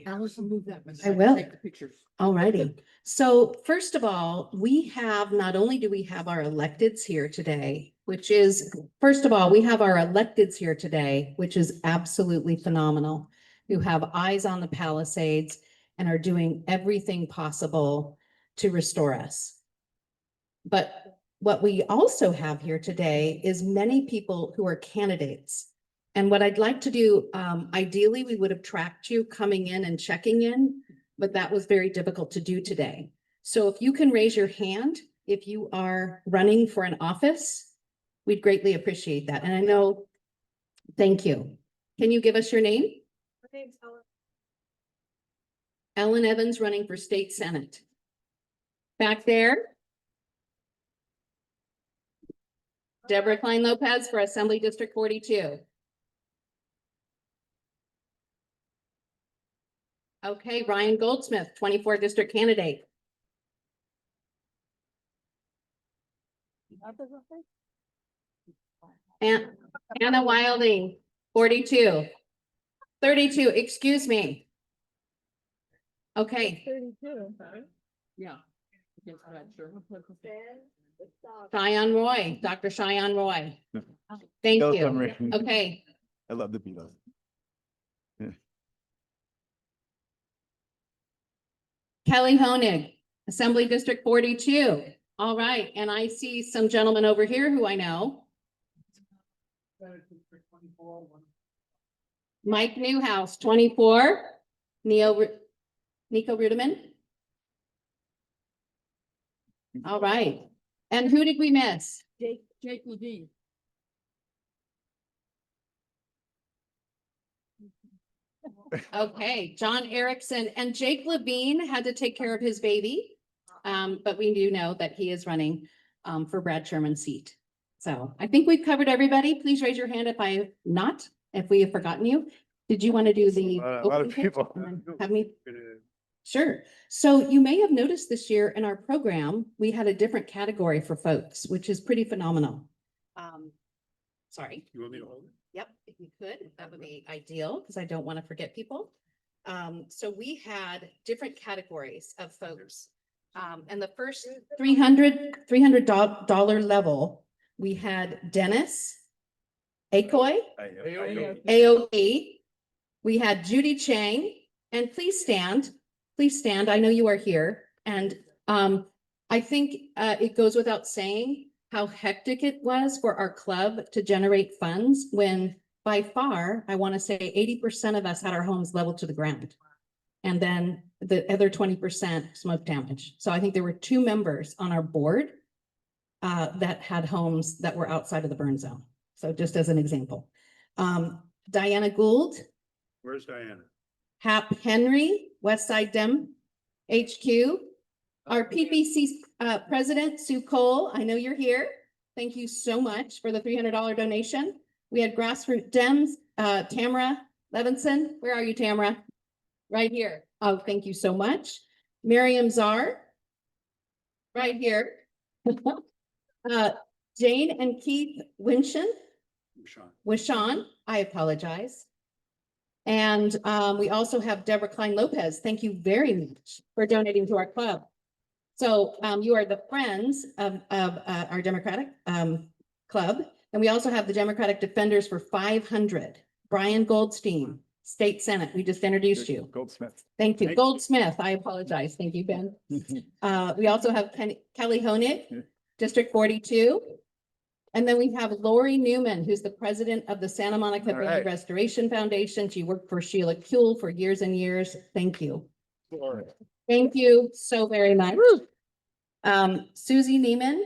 Allison, move that. I will. Take the pictures. All righty. So first of all, we have, not only do we have our electeds here today, which is, first of all, we have our electeds here today, which is absolutely phenomenal, who have eyes on the Palisades and are doing everything possible to restore us. But what we also have here today is many people who are candidates. And what I'd like to do, ideally, we would have tracked you coming in and checking in, but that was very difficult to do today. So if you can raise your hand, if you are running for an office, we'd greatly appreciate that. And I know, thank you. Can you give us your name? My name's Ellen. Ellen Evans, running for state senate. Back there. Deborah Klein Lopez for Assembly District 42. Okay, Ryan Goldsmith, 24 district candidate. And Anna Wilding, 42. 32, excuse me. Okay. 32. Yeah. Cheyenne Roy, Dr. Cheyenne Roy. Thank you. Okay. I love the Beatles. Kelly Honig, Assembly District 42. All right, and I see some gentlemen over here who I know. Mike Newhouse, 24. Neil Nico Ruderman. All right. And who did we miss? Jake Levine. Okay, John Erickson and Jake Levine had to take care of his baby. But we do know that he is running for Brad Sherman's seat. So I think we've covered everybody. Please raise your hand if I have not, if we have forgotten you. Did you want to do the? A lot of opening pitch people. and then have me? Sure. So you may have noticed this year in our program, we had a different category for folks, which is pretty phenomenal. Sorry. You want me to hold it? Yep, if you could, that would be ideal, because I don't want to forget people. So we had different categories of folks. And the first $300 level, we had Dennis, Akoy, AOE. We had Judy Chang, and please stand, I know you are here. And I think it goes without saying how hectic it was for our club to generate funds when by far, I want to say 80% of us had our homes leveled to the ground. And then the other 20% smoke damage. So I think there were 2 members on our board that had homes that were outside of the burn zone. So just as an example. Diana Gould. Where's Diana? Hap Henry, Westside Dem HQ. Our PPC president, Sue Cole, I know you're here. Thank you so much for the $300 donation. We had Grassroots Dems, Tamara Levinson. Where are you, Tamara? Right here. Oh, thank you so much. Miriam Czar. Right here. Jane and Keith Winston. Wishan, I apologize. And we also have Deborah Klein Lopez. Thank you very much for donating to our club. So you are the friends of our Democratic club. And we also have the Democratic Defenders for 500. Brian Goldstein, State Senate. We just introduced you. Goldsmith. Thank you. Goldsmith, I apologize. Thank you, Ben. We also have Kelly Honig, District 42. And then we have Lori Newman, who's the president of the Santa Monica Bay right. Restoration Foundation. She worked for Sheila Kuehl for years and years. Thank you. Thank you so very much. Susie Neiman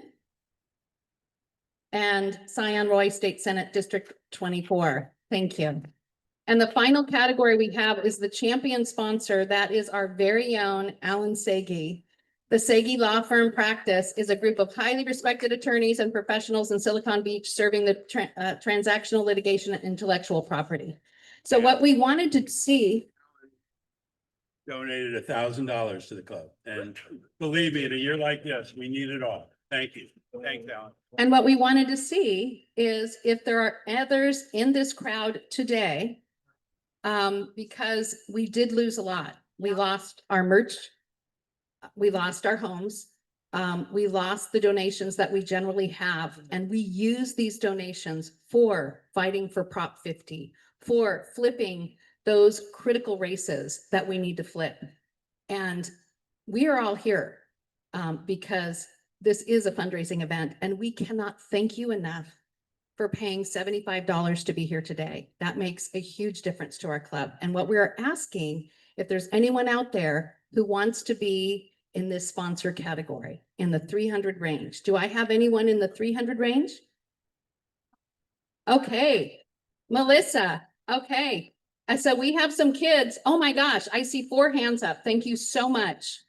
and Sion Roy, State Senate District 24. Thank you. And the final category we have is the champion sponsor. That is our very own Alan Sagi. The Sagi Law Firm Practice is a group of highly respected attorneys and professionals in Silicon Beach serving the transactional litigation and intellectual property. So what we wanted to see. Donated $1,000 to the club. And believe me, in a year like this, we need it all. Thank you. Thanks, Alan. And what we wanted to see is if there are others in this crowd today, because we did lose a lot. We lost our merch. We lost our homes. We lost the donations that we generally have. And we use these donations for fighting for Prop 50, for flipping those critical races that we need to flip. And we are all here because this is a fundraising event and we cannot thank you enough for paying $75 to be here today. That makes a huge difference to our club. And what we're asking, if there's anyone out there who wants to be in this sponsor category, in the 300 range. Do I have anyone in the 300 range? Okay, Melissa, okay. So we have some kids. Oh my gosh, I see 4 hands up. Thank you so much.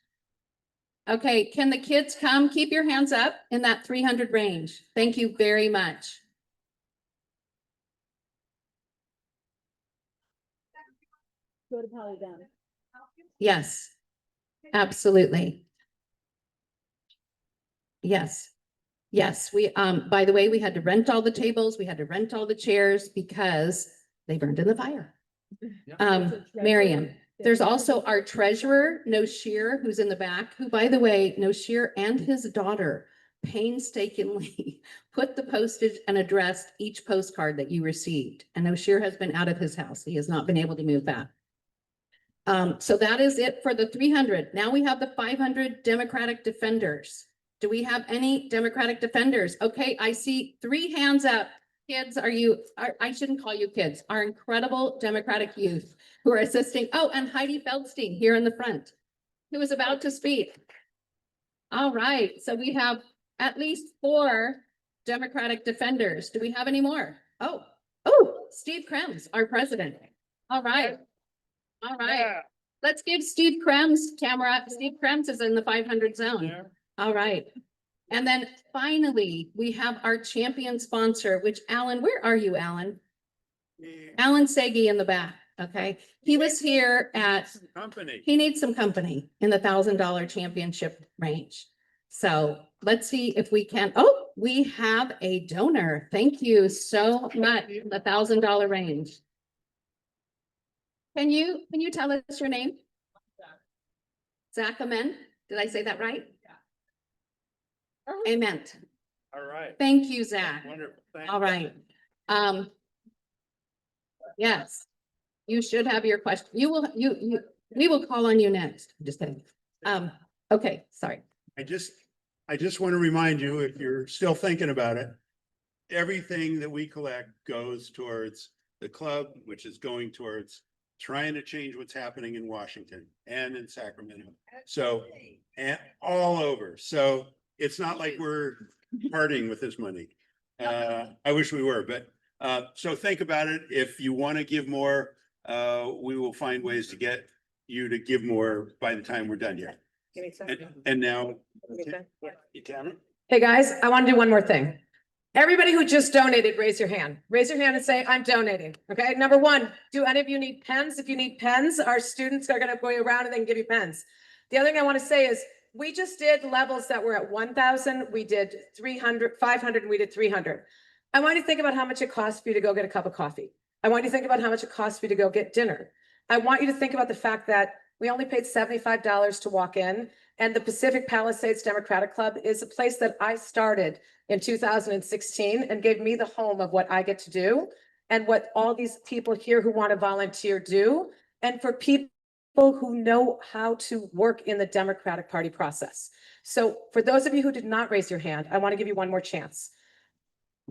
Okay, can the kids come? Keep your hands up in that 300 range. Thank you very much. Go to Palisades. Yes, absolutely. Yes. Yes, we, by the way, we had to rent all the tables. We had to rent all the chairs because they burned in the fire. Miriam, there's also our treasurer, Noshir, who's in the back, who, by the way, Noshir and his daughter painstakingly put the postage and addressed each postcard that you received. And Noshir has been out of his house. He has not been able to move back. So that is it for the 300. Now we have the 500 Democratic Defenders. Do we have any Democratic Defenders? Okay, I see 3 hands up. Kids, I shouldn't call you kids, our incredible Democratic youth who are assisting. Oh, and Heidi Feldstein here in the front. who is about to speak? All right, so we have at least 4 Democratic defenders. Do we have any more? Oh, Steve Krems, our president. All right. All right. Let's give Steve Krems camera. Steve Krems is in the 500 zone. All right. And then finally, we have our champion sponsor, which Alan, where are you, Alan? Alan Segi in the back. Okay. He was here at, Company. he needs some company in the $1,000 championship range. So let's see if we can, oh, we have a donor. Thank you so much. The $1,000 range. Can you tell us your name? Zach Amen. Did I say that right? Yeah. Amen. All right. Thank you, Zach. Wonderful. All right. Yes, you should have your question. We will call on you next. Just kidding. Okay, sorry. I just want to remind you, if you're still thinking about it, everything that we collect goes towards the club, which is going towards trying to change what's happening in Washington and in Sacramento. So, and all over. So it's not like we're partying with this money. I wish we were, but so think about it. If you want to give more, we will find ways to get you to give more by the time we're done here. And now, Itana? Hey, guys, I want to do one more thing. Everybody who just donated, raise your hand. Raise your hand and say, I'm donating. Okay, number 1, do any of you need pens? If you need pens, our students are going to go around and they can give you pens. The other thing I want to say is we just did levels that were at 1,000. We did 300, 500, and we did 300. I want you to think about how much it costs for you to go get a cup of coffee. I want you to think about how much it costs for you to go get dinner. I want you to think about the fact that we only paid $75 to walk in, and the Pacific Palisades Democratic Club is a place that I started in 2016 and gave me the home of what I get to do and what all these people here who want to volunteer do, and for people who know how to work in the Democratic Party process. So for those of you who did not raise your hand, I want to give you one more chance.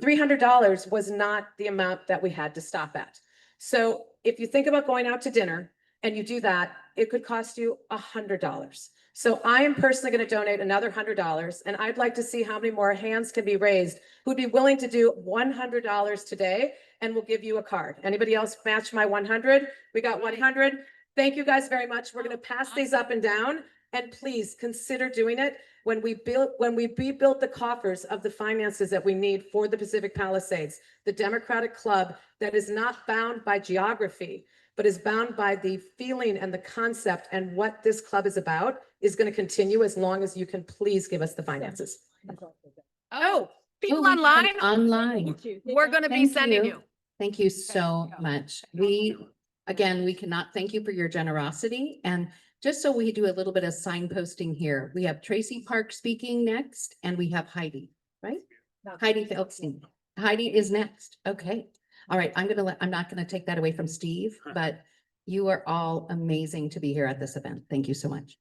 $300 was not the amount that we had to stop at. So if you think about going out to dinner and you do that, it could cost you $100. So I am personally going to donate another $100, and I'd like to see how many more hands can be raised who'd be willing to do $100 today, and we'll give you a card. Anybody else match my 100? We got 100. Thank you guys very much. We're going to pass these up and down, and please consider doing it. When we rebuilt the coffers of the finances that we need for the Pacific Palisades, the Democratic Club that is not bound by geography, but is bound by the feeling and the concept and what this club is about, is going to continue as long as you can please give us the finances. Oh, people we have online? an Online. We're going to be Thank sending you. you. Thank you so much. Again, we cannot thank you for your generosity. And just so we do a little bit of signposting here, we have Tracy Park speaking next, and we have Heidi, right? Heidi Feldstein. Heidi is next. Okay. All right. I'm not going to take that away from Steve, but you are all amazing to be here at this event. Thank you so much.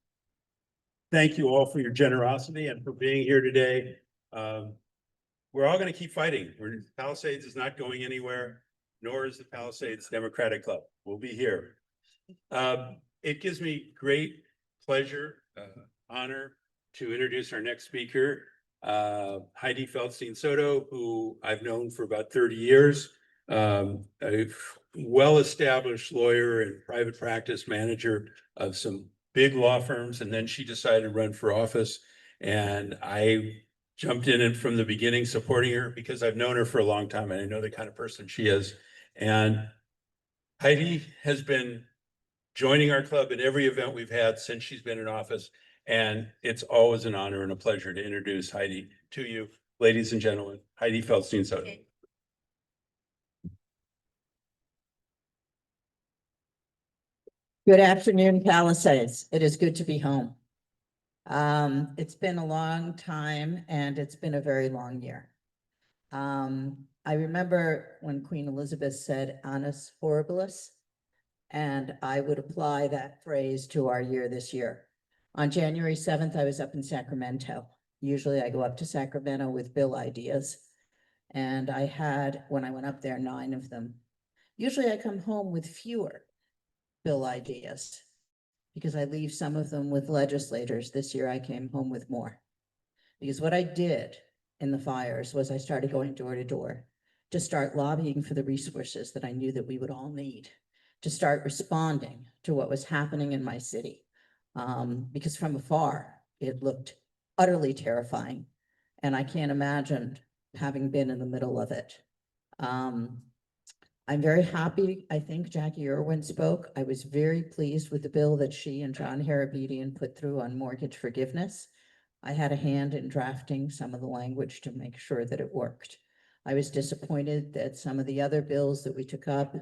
Thank you all for your generosity and for being here today. We're all going to keep fighting. Palisades is not going anywhere, nor is the Palisades Democratic Club. We'll be here. It gives me great pleasure, honor to introduce our next speaker, Heidi Feldstein Soto, who I've known for about 30 years, a well-established lawyer and private practice manager of some big law firms. And then she decided to run for office. And I jumped in and from the beginning supporting her because I've known her for a long time and I know the kind of person she is. And Heidi has been joining our club at every event we've had since she's been in office. And it's always an honor and a pleasure to introduce Heidi to you, ladies and gentlemen. Heidi Feldstein Soto. Good afternoon, Palisades. It is good to be home. It's been a long time and it's been a very long year. I remember when Queen Elizabeth said annus horribilis, and I would apply that phrase to our year this year. On January 7th, I was up in Sacramento. Usually I go up to Sacramento with bill ideas. And I had, when I went up there, 9 of them. Usually I come home with fewer bill ideas. because I leave some of them with legislators. This year I came home with more. Because what I did in the fires was I started going door to door to start lobbying for the resources that I knew that we would all need, to start responding to what was happening in my city. Because from afar, it looked utterly terrifying. And I can't imagine having been in the middle of it. I'm very happy. I think Jackie Irwin spoke. I was very pleased with the bill that she and John Harabedian put through on mortgage forgiveness. I had a hand in drafting some of the language to make sure that it worked. I was disappointed that some of the other bills that we took up,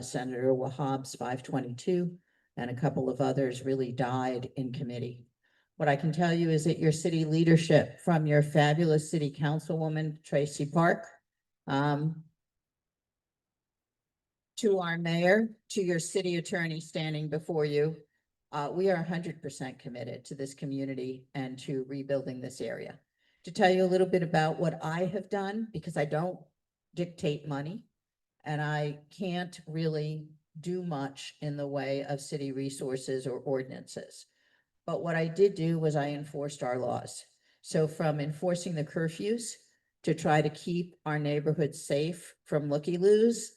Senator Wahhab's 522 and a couple of others, really died in committee. What I can tell you is that your city leadership, from your fabulous city councilwoman, Tracy Park, to our mayor, to your city attorney standing before you, we are 100% committed to this community and to rebuilding this area. To tell you a little bit about what I have done, because I don't dictate money and I can't really do much in the way of city resources or ordinances. But what I did do was I enforced our laws. So from enforcing the curfews to try to keep our neighborhoods safe from looky-loos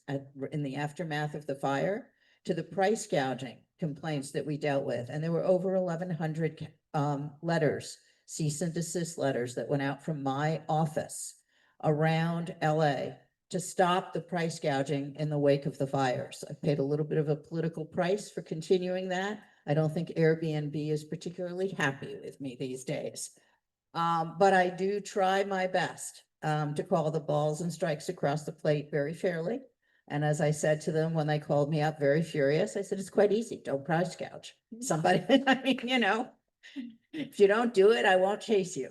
in the aftermath of the fire, to the price gouging complaints that we dealt with. And there were over 1,100 letters, cease and desist letters that went out from my office around LA to stop the price gouging in the wake of the fires. I paid a little bit of a political price for continuing that. I don't think Airbnb is particularly happy with me these days. But I do try my best to call the balls and strikes across the plate very fairly. And as I said to them when they called me up very furious, I said, it's quite easy. Don't price gouge somebody. I mean, you know, if you don't do it, I won't chase you.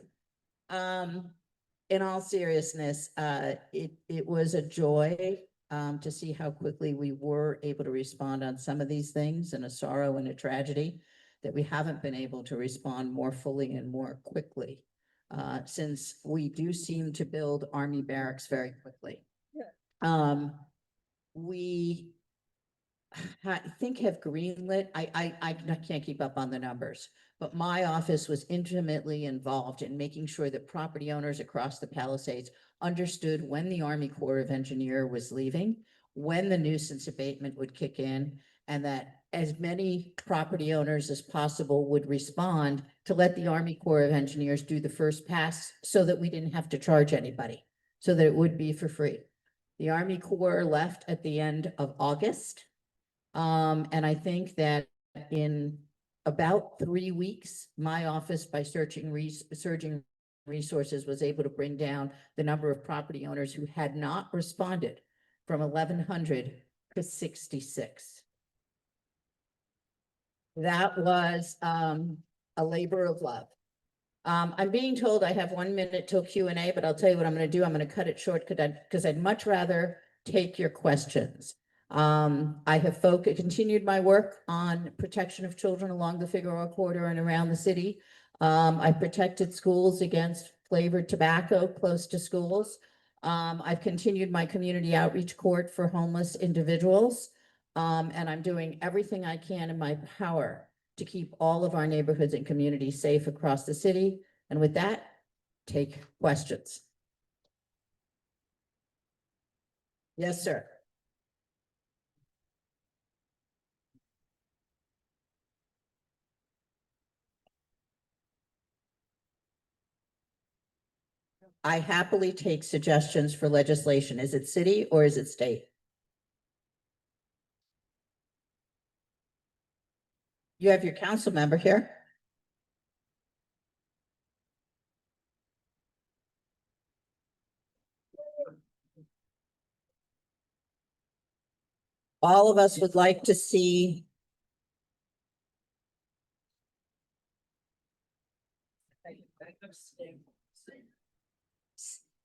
In all seriousness, it was a joy to see how quickly we were able to respond on some of these things, and a sorrow and a tragedy that we haven't been able to respond more fully and more quickly, since we do seem to build Army barracks very quickly. We I think have greenlit, I can't keep up on the numbers, but my office was intimately involved in making sure that property owners across the Palisades understood when the Army Corps of Engineers was leaving, when the nuisance abatement would kick in, and that as many property owners as possible would respond to let the Army Corps of Engineers do the first pass so that we didn't have to charge anybody, so that it would be for free. The Army Corps left at the end of August. And I think that in about 3 weeks, my office, by surging resources, was able to bring down the number of property owners who had not responded from 1,100 to 66. That was a labor of love. I'm being told I have 1 minute till Q&A, but I'll tell you what I'm going to do. I'm going to cut it short because I'd much rather take your questions. I have continued my work on protection of children along the Figueroa corridor and around the city. I've protected schools against flavored tobacco close to schools. I've continued my community outreach court for homeless individuals. And I'm doing everything I can in my power to keep all of our neighborhoods and communities safe across the city. And with that, take questions. Yes, sir. I happily take suggestions for legislation. Is it city or is it state? You have your council member here. All of us would like to see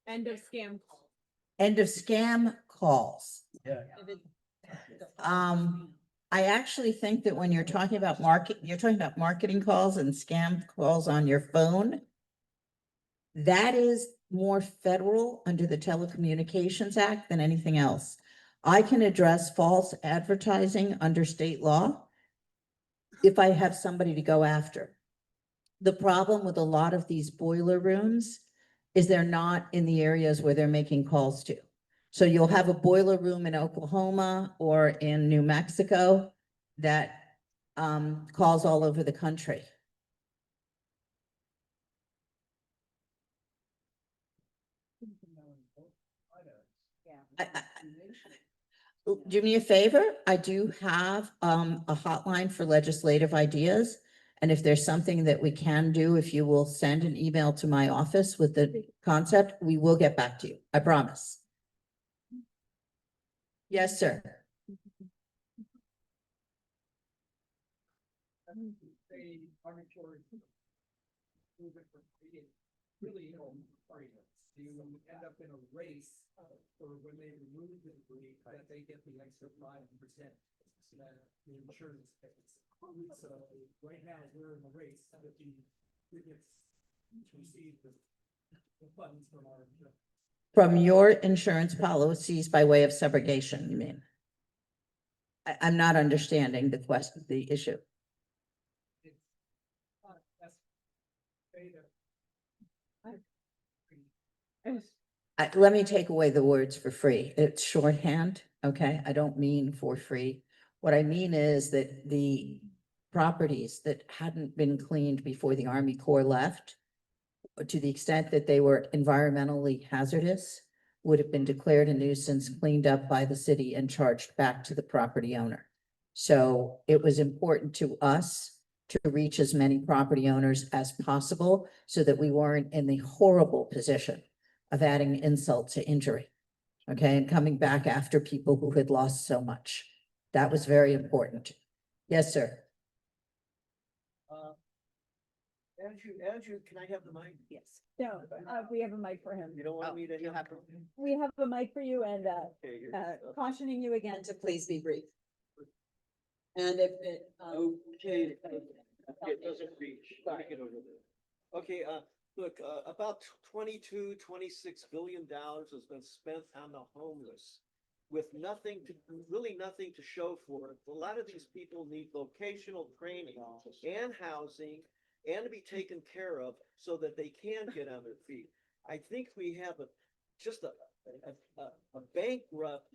End of scam. end of scam calls. Yeah. I actually think that when you're talking about marketing calls and scam calls on your phone, that is more federal under the Telecommunications Act than anything else. I can address false advertising under state law. if I have somebody to go after. The problem with a lot of these boiler rooms is they're not in the areas where they're making calls to. So you'll have a boiler room in Oklahoma or in New Mexico that calls all over the country. Do me a favor, I do have a hotline for legislative ideas. And if there's something that we can do, if you will send an email to my office with the concept, we will get back to you. I promise. Yes, sir. Really, you end up in a race for when they remove the debris, that they get the extra 5% that the insurance pays. So right now, we're in a race that the receive the funds from our insurance. From your insurance policies by way of subrogation, you mean? I'm not understanding the question, the issue. Let me take away the words for free. It's shorthand, okay? I don't mean for free. What I mean is that the properties that hadn't been cleaned before the Army Corps left, to the extent that they were environmentally hazardous, would have been declared a nuisance, cleaned up by the city and charged back to the property owner. So it was important to us to reach as many property owners as possible so that we weren't in the horrible position of adding insult to injury. Okay, and coming back after people who had lost so much. That was very important. Yes, sir. Andrew, can I have the mic? Yes. No, we have a mic for him. You don't want me to have? We have a mic for you and, Okay, here. cautioning you again to please be brief. And if it, okay, it doesn't reach. Let me get over there. Okay, look, about 26 billion dollars has been spent on the homeless with really nothing to show for it. A lot of these people need vocational training and housing and to be taken care of so that they can get on their feet. I think we have just a bankrupt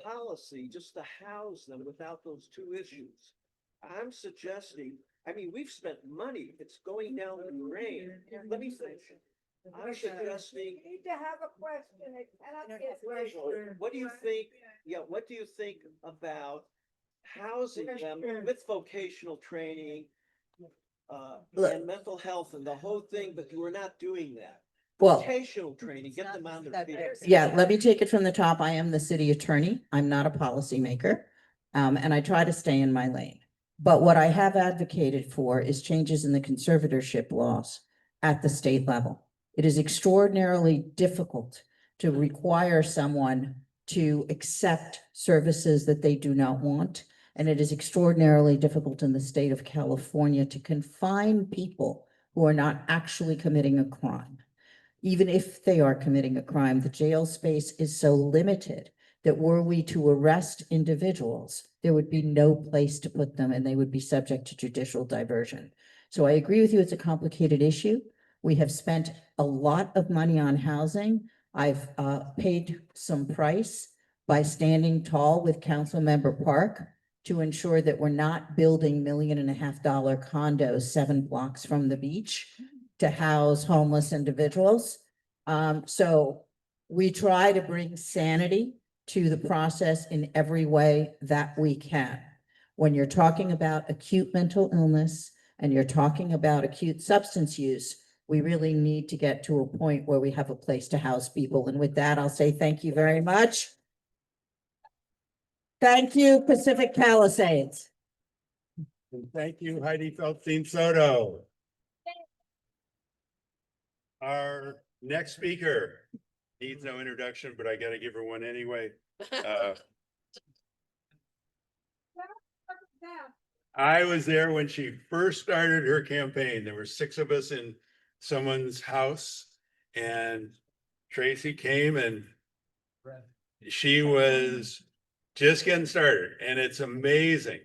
policy just to house them without those two issues. I'm suggesting, I mean, we've spent money, it's going down the drain. Let me finish. I'm suggesting. You need to have a question. It cannot be. What do you think, what do you think about housing them with vocational training, and mental health and the whole thing, but we're not doing that. Well, Vocational training, get them on their feet. yeah, let me take it from the top. I am the city attorney. I'm not a policymaker. And I try to stay in my lane. But what I have advocated for is changes in the conservatorship laws at the state level. It is extraordinarily difficult to require someone to accept services that they do not want. And it is extraordinarily difficult in the state of California to confine people who are not actually committing a crime. Even if they are committing a crime, the jail space is so limited that were we to arrest individuals, there would be no place to put them and they would be subject to judicial diversion. So I agree with you, it's a complicated issue. We have spent a lot of money on housing. I've paid some price by standing tall with Councilmember Park to ensure that we're not building $1.5 million condos 7 blocks from the beach to house homeless individuals. So we try to bring sanity to the process in every way that we can. When you're talking about acute mental illness and you're talking about acute substance use, we really need to get to a point where we have a place to house people. And with that, I'll say thank you very much. Thank you, Pacific Palisades. And thank you, Heidi Feldstein Soto. Our next speaker needs no introduction, but I gotta give her one anyway. I was there when she first started her campaign. There were 6 of us in someone's house and Tracy came and she was just getting started and it's amazing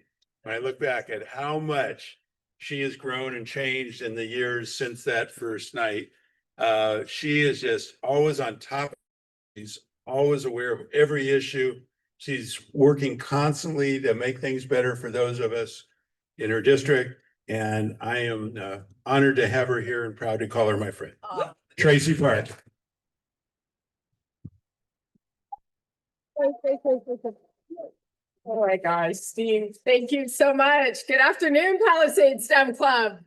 when I look back at how much she has grown and changed in the years since that first night. She is just always on top. She's always aware of every issue. She's working constantly to make things better for those of us in her district. And I am honored to have her here and proud to call her my friend. Tracy Park. Oh my gosh, Steve, thank you so much. Good afternoon, Palisades STEM Club.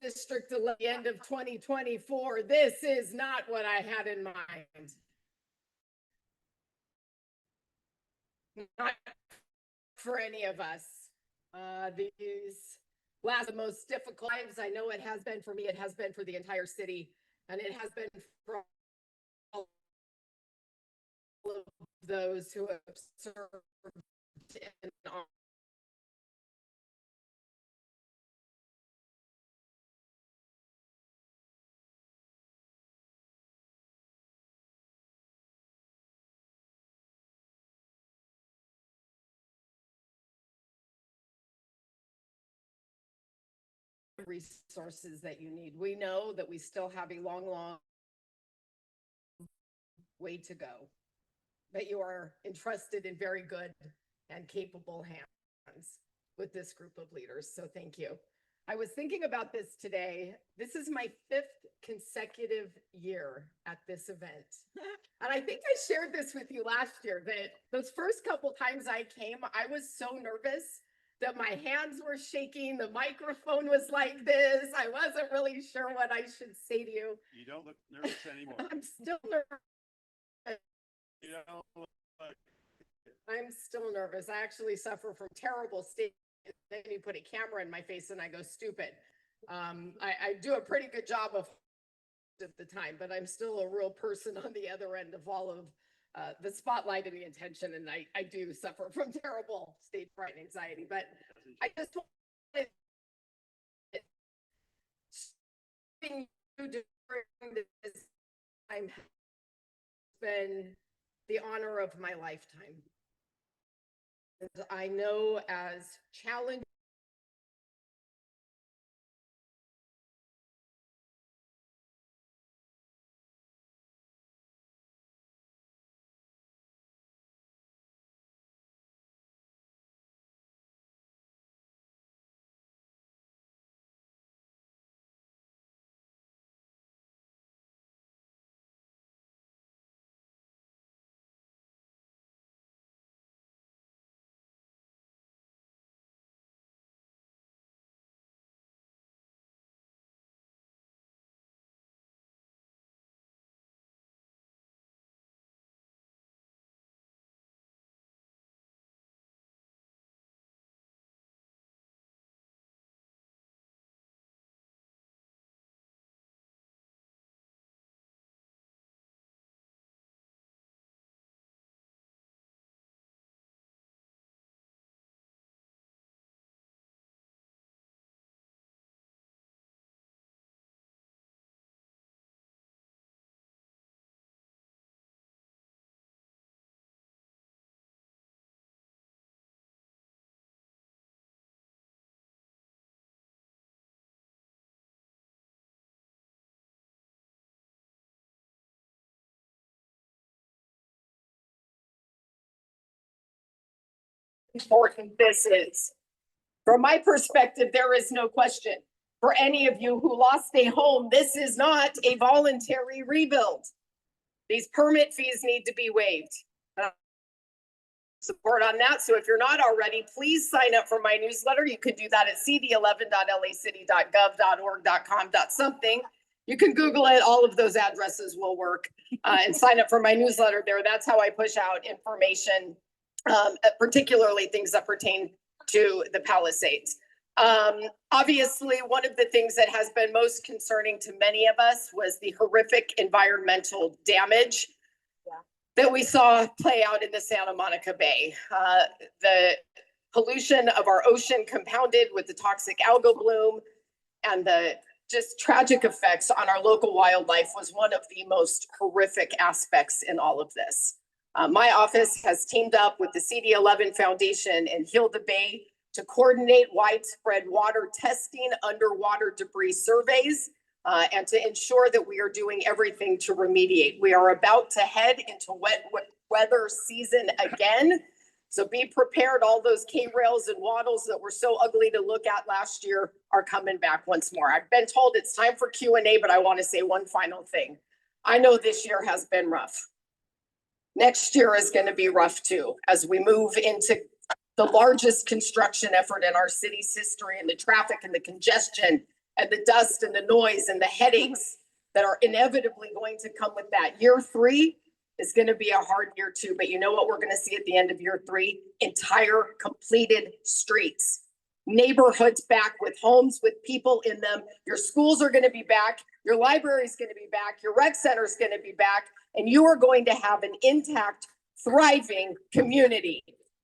District at the end of 2024. This is not what I had in mind. Not for any of us. These last the most difficult times. I know it has been for me. It has been for the entire city, and it has been for all of those who have served in our resources that you need. We know that we still have a long, long way to go, but you are entrusted in very good and capable hands with this group of leaders. So thank you. I was thinking about this today. This is my 5th consecutive year at this event. And I think I shared this with you last year that those first couple times I came, I was so nervous that my hands were shaking. The microphone was like this. I wasn't really sure what I should say to you. You don't look nervous anymore. I'm still nervous. You don't look like... I'm still nervous. I actually suffer from terrible stage. Then you put a camera in my face and I go stupid. I do a pretty good job of at the time, but I'm still a real person on the other end of all of the spotlight and the attention. And I do suffer from terrible stage fright and anxiety, but I just wanted during this time has been the honor of my lifetime. And I know as challenging important this is. From my perspective, there is no question. For any of you who lost a home, this is not a voluntary rebuild. These permit fees need to be waived. Support on that. So if you're not already, please sign up for my newsletter. You can do that at cd11.lacity.gov.org.com.something. You can Google it. All of those addresses will work and sign up for my newsletter there. That's how I push out information, particularly things that pertain to the Palisades. Obviously, one of the things that has been most concerning to many of us was the horrific environmental damage that we saw play out in the Santa Monica Bay. The pollution of our ocean compounded with the toxic algal bloom and the just tragic effects on our local wildlife was one of the most horrific aspects in all of this. My office has teamed up with the CD11 Foundation and Heal the Bay to coordinate widespread water testing, underwater debris surveys, and to ensure that we are doing everything to remediate. We are about to head into wet weather season again. So be prepared. All those K-rails and wattles that were so ugly to look at last year are coming back once more. I've been told it's time for Q&A, but I want to say one final thing. I know this year has been rough. Next year is going to be rough too, as we move into the largest construction effort in our city's history, and the traffic and the congestion and the dust and the noise and the headaches that are inevitably going to come with that. Year 3 is going to be a hard year too, but you know what we're going to see at the end of year 3? Entire completed streets, neighborhoods back with homes with people in them. Your schools are going to be back. Your library is going to be back. Your rec center is going to be back. And you are going to have an intact, thriving community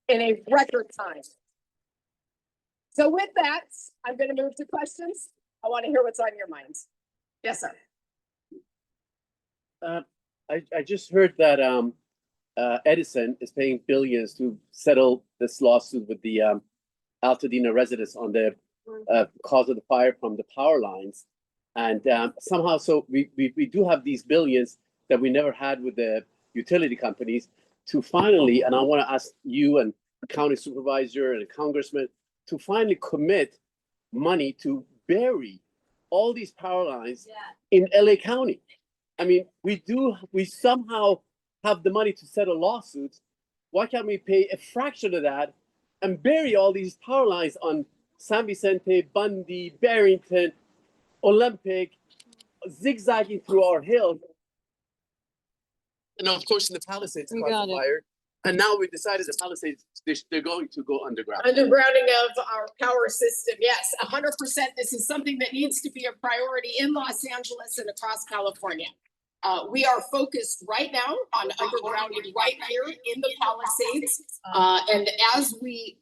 in a record time. So with that, I'm going to move to questions. I want to hear what's on your minds. Yes, sir. I just heard that Edison is paying billions to settle this lawsuit with the Altadena residents on the cause of the fire from the power lines. And somehow, so we do have these billions that we never had with the utility companies to finally, and I want to ask you and the county supervisor and the congressman to finally commit money to bury all these power lines in LA County. I mean, we somehow have the money to settle lawsuits. Why can't we pay a fraction of that and bury all these power lines on San Vicente, Bundy, Barrington, Olympic, zigzagging through our hills? And of course, in the Palisades Fire. And now we decided the Palisades, they're going to go underground. Undergrounding of our power system, yes, 100%. This is something that needs to be a priority in Los Angeles and across California. We are focused right now on undergrounding right here in the Palisades. And as we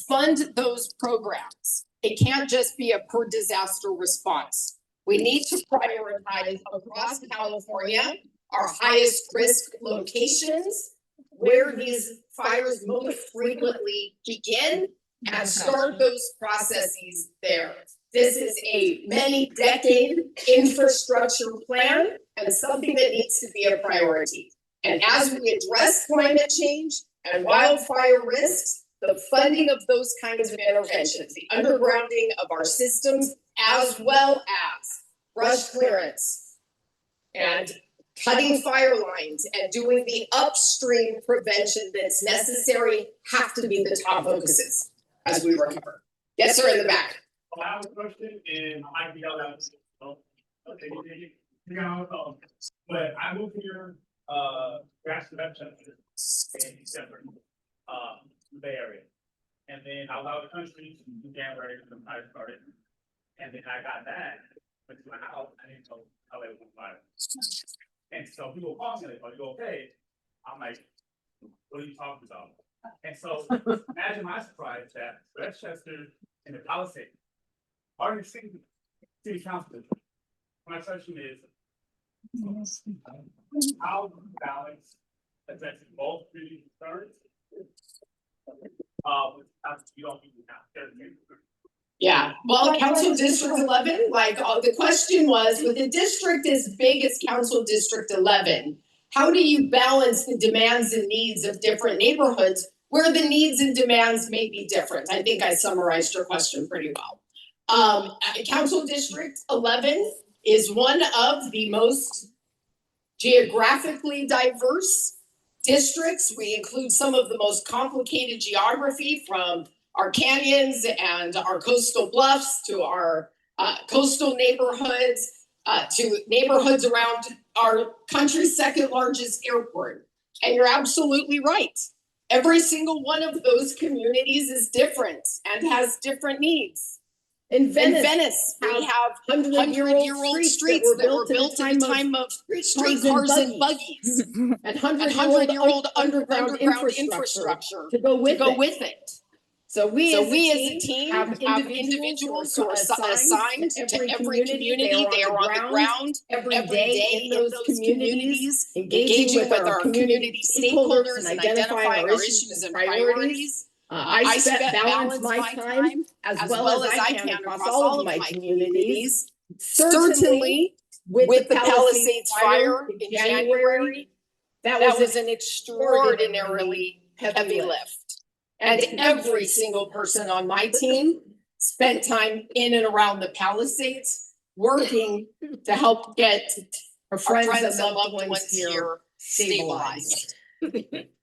fund those programs, it can't just be a per disaster response. We need to prioritize across California our highest risk locations where these fires most frequently begin and start those processes there. This is a many-decade infrastructure plan and something that needs to be a priority. And as we address climate change and wildfire risks, the funding of those kinds of interventions, the undergrounding of our systems, as well as brush clearance and cutting fire lines and doing the upstream prevention that's necessary have to be the top focuses as we recover. Yes, sir, in the back. I have a question and I might be yelled at. Okay, but I moved here, grass prevention in December, the Bay Area. And then I was out of the country in January when the fire started. And then I got back, went to my house, I didn't know how it was on fire. And so people call me, like, are you okay? I'm like, what are you talking about? And so imagine my surprise that Westchester and the Palisades are in city council. My question is, how balance addressing both really concerns? You don't need to. Yeah, well, Council District 11, like the question was, with a district as big as Council District 11, how do you balance the demands and needs of different neighborhoods where the needs and demands may be different? I think I summarized your question pretty well. Council District 11 is one of the most geographically diverse districts. We include some of the most complicated geography, from our canyons and our coastal bluffs to our coastal neighborhoods, to neighborhoods around our country's second largest airport. And you're absolutely right. Every single one of those communities is different and has different needs. In Venice, we have hundred-year-old streets that were built at the time of streetcars and buggies. And hundred-year-old underground infrastructure to go with it. So we as a team have individuals who are assigned to every community. They are on the ground every day in those communities, engaging with our community stakeholders and identifying our issues and priorities. I balance my time as well as I can across all of my communities. Certainly with the Palisades Fire in January, that was an extraordinarily heavy lift. And every single person on my team spent time in and around the Palisades working to help get our friends and loved ones here stabilized.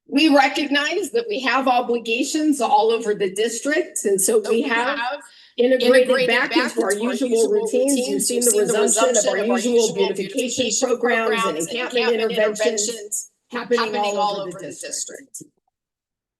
We recognize that we have obligations all over the district, and so we have integrated back into our usual routines. You've seen the resumption of our usual beautification programs and encampment interventions happening all over the district.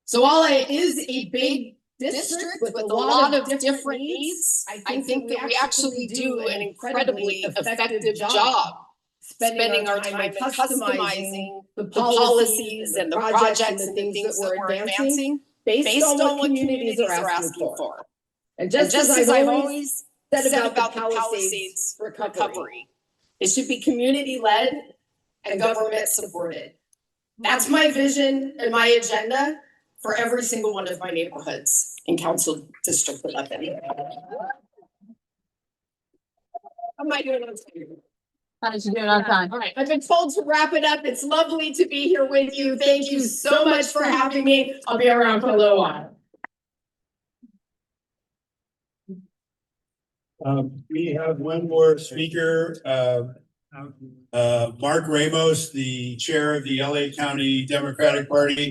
So while it is a big district with a lot of different needs, I think that we actually do an incredibly effective job spending our time customizing the policies and the projects and the things that we're advancing based on what communities are asking for. And just as I've always said about the Palisades recovery, it should be community-led and government-supported. That's my vision and my agenda for every single one of my neighborhoods in Council District 11. How am I doing on time? How did you do it on time? All right, I've been told to wrap it up. It's lovely to be here with you. Thank you so much for having me. I'll be around for a little while. We have one more speaker, Mark Ramos, the chair of the LA County Democratic Party.